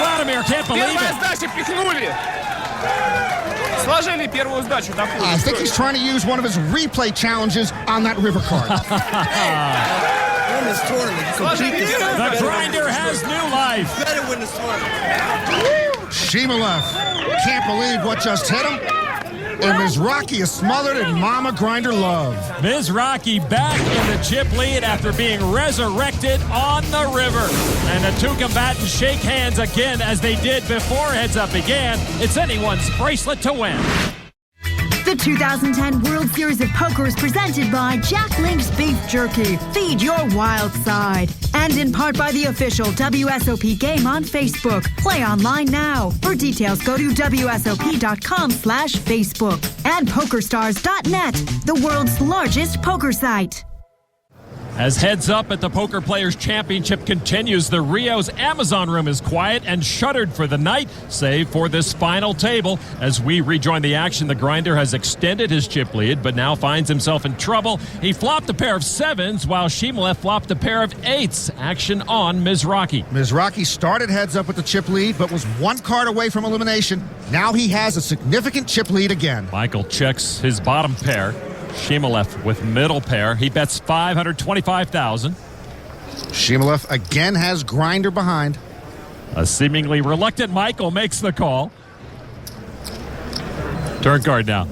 Vladimir can't believe it. I think he's trying to use one of his replay challenges on that river card. Win this tournament. The Grinder has new life. You better win this tournament. Shimolev can't believe what just hit him. And Mizrachi is smothered in Mama Grinder love. Mizrachi back in the chip lead after being resurrected on the river. And the two combatants shake hands again as they did before Heads Up began. It's anyone's bracelet to win. The 2010 World Series of Poker is presented by Jack Link's Beef Jerky. Feed your wild side. And in part by the official WSOP game on Facebook. Play online now. For details, go to WSOP.com/Facebook. And PokerStars.net, the world's largest poker site. As Heads Up at the Poker Players Championship continues, the Rio's Amazon room is quiet and shuttered for the night, save for this final table. As we rejoin the action, the Grinder has extended his chip lead, but now finds himself in trouble. He flopped a pair of 7s, while Shimolev flopped a pair of 8s. Action on Mizrachi. Mizrachi started Heads Up with the chip lead, but was 1 card away from elimination. Now he has a significant chip lead again. Michael checks his bottom pair. Shimolev with middle pair. He bets $525,000. Shimolev again has Grinder behind. A seemingly reluctant Michael makes the call. Turn card now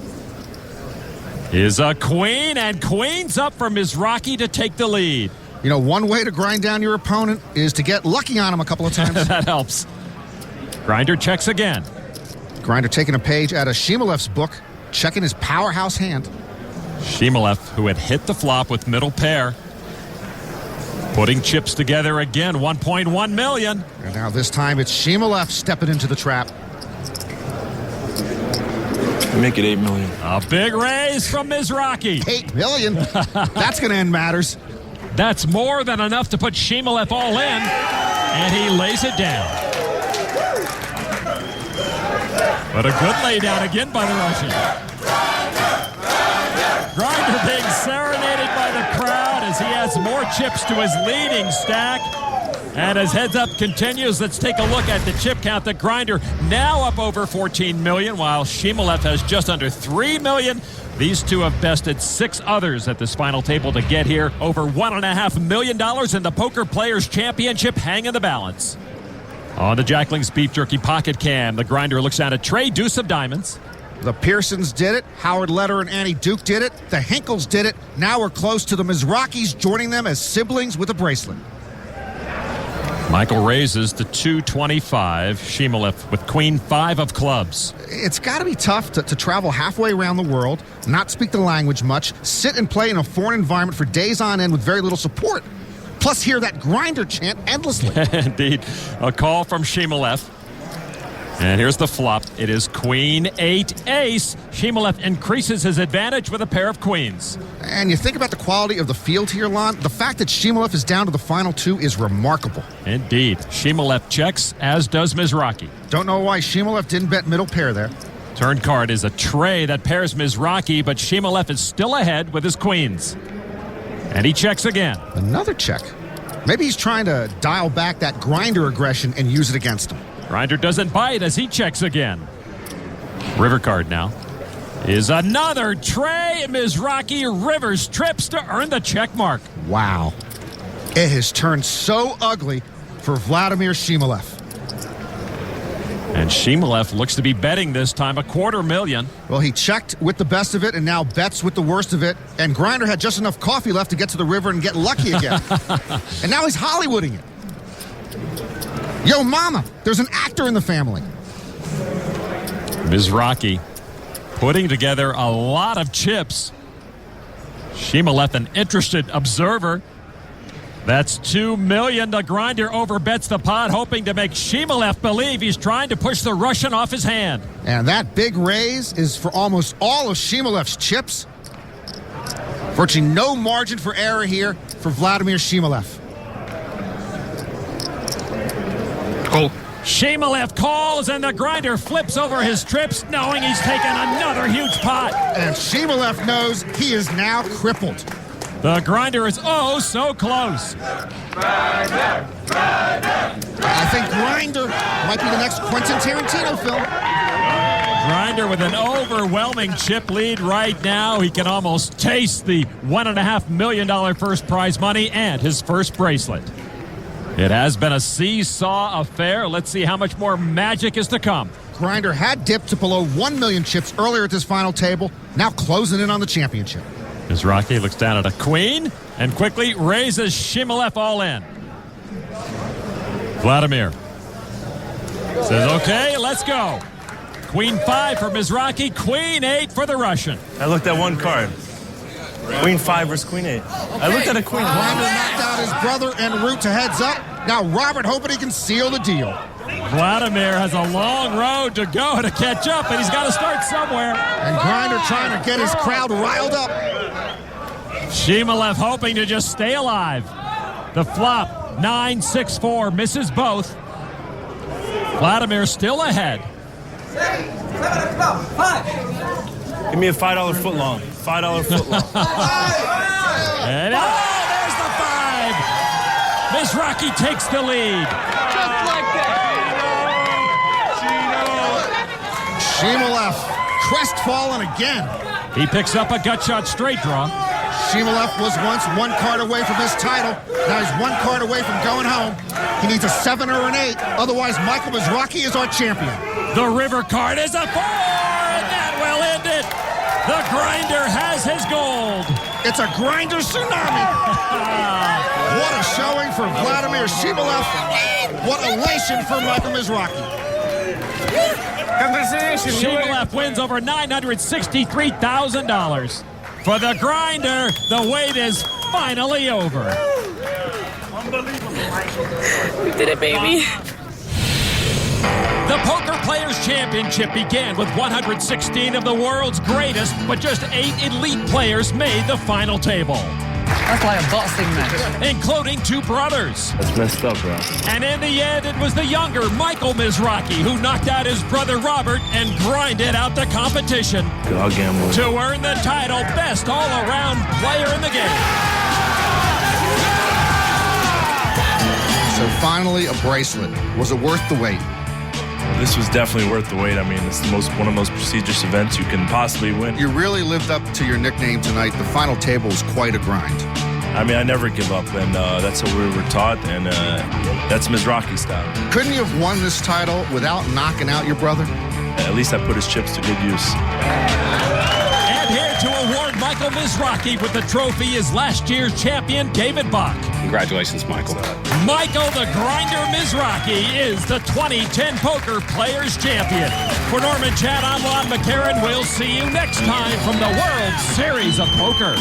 is a queen, and queen's up for Mizrachi to take the lead. You know, one way to grind down your opponent is to get lucky on him a couple of times. That helps. Grinder checks again. Grinder taking a page out of Shimolev's book, checking his powerhouse hand. Shimolev, who had hit the flop with middle pair, putting chips together again, $1.1 million. And now this time it's Shimolev stepping into the trap. Make it $8 million. A big raise from Mizrachi. $8 million? That's going to end matters. That's more than enough to put Shimolev all in, and he lays it down. But a good lay down again by the Russian. Grinder being serenaded by the crowd as he adds more chips to his leading stack. And as Heads Up continues, let's take a look at the chip count. The Grinder now up over 14 million, while Shimolev has just under 3 million. These two have bested 6 others at this final table to get here. Over $1.5 million in the Poker Players Championship hang in the balance. On the Jack Link's Beef Jerky Pocket Cam, the Grinder looks at a tray deuce of diamonds. The Pearsons did it. Howard Leder and Annie Duke did it. The Hinkles did it. Now we're close to the Mizrachis joining them as siblings with a bracelet. Michael raises to 225. Shimolev with queen 5 of clubs. It's got to be tough to travel halfway around the world, not speak the language much, sit and play in a foreign environment for days on end with very little support. Plus hear that Grinder chant endlessly. Indeed. A call from Shimolev. And here's the flop. It is queen 8 ace. Shimolev increases his advantage with a pair of queens. And you think about the quality of the field here, Lon. The fact that Shimolev is down to the final 2 is remarkable. Indeed. Shimolev checks, as does Mizrachi. Don't know why Shimolev didn't bet middle pair there. Turn card is a tray that pairs Mizrachi, but Shimolev is still ahead with his queens. And he checks again. Another check. Maybe he's trying to dial back that Grinder aggression and use it against him. Grinder doesn't bite as he checks again. River card now. is another Trey Mizrachi Rivers trips to earn the check mark. Wow. It has turned so ugly for Vladimir Shimolev. And Shimolev looks to be betting this time $250,000. Well, he checked with the best of it and now bets with the worst of it. And Grinder had just enough coffee left to get to the river and get lucky again. And now he's Hollywooding it. Yo, mama, there's an actor in the family. Mizrachi putting together a lot of chips. Shimolev, an interested observer. That's $2 million. The Grinder overbets the pot, hoping to make Shimolev believe he's trying to push the Russian off his hand. And that big raise is for almost all of Shimolev's chips. Virtually no margin for error here for Vladimir Shimolev. Call. Shimolev calls, and the Grinder flips over his trips, knowing he's taken another huge pot. And Shimolev knows he is now crippled. The Grinder is oh so close. I think Grinder might be the next Quentin Tarantino film. Grinder with an overwhelming chip lead right now. He can almost taste the $1.5 million first prize money and his first bracelet. It has been a seesaw affair. Let's see how much more magic is to come. Grinder had dipped to below 1 million chips earlier at this final table, now closing in on the championship. Mizrachi looks down at a queen and quickly raises Shimolev all in. Vladimir says, okay, let's go. Queen 5 for Mizrachi, Queen 8 for the Russian. I looked at one card. Queen 5 versus Queen 8. I looked at a Queen. Grinder knocked out his brother en route to heads up. Now Robert hoping he can seal the deal. Vladimir has a long road to go to catch up, and he's got to start somewhere. And Grinder trying to get his crowd riled up. Shimolev hoping to just stay alive. The flop, 9-6-4, misses both. Vladimir still ahead. Give me a $5 footlong. $5 footlong. And there's the 5. Mizrachi takes the lead. Just like that. Shimolev crestfallen again. He picks up a gut shot straight draw. Shimolev was once 1 card away from his title. Now he's 1 card away from going home. He needs a 7 or an 8. Otherwise, Michael Mizrachi is our champion. The river card is a 4, and that will end it. The Grinder has his gold. It's a Grinder tsunami. What a showing for Vladimir Shimolev. What elation for Michael Mizrachi. Shimolev wins over $963,000. For the Grinder, the wait is finally over. Unbelievable. We did it, baby. The Poker Players Championship began with 116 of the world's greatest, but just 8 elite players made the final table. That's like a boxing match. Including 2 brothers. That's messed up, bro. And in the end, it was the younger Michael Mizrachi who knocked out his brother Robert and grinded out the competition to earn the title best all-around player in the game. So finally, a bracelet. Was it worth the wait? This was definitely worth the wait. I mean, it's one of the most prestigious events you can possibly win. You really lived up to your nickname tonight. The final table was quite a grind. I mean, I never give up, and that's what we were taught, and that's Mizrachi style. Couldn't you have won this title without knocking out your brother? At least I put his chips to good use. And here to award Michael Mizrachi with the trophy is last year's champion, David Bach. Congratulations, Michael. Michael the Grinder Mizrachi is the 2010 Poker Players Champion. For Norman Chad, I'm Lon McCarran. We'll see you next time from the World Series of Poker.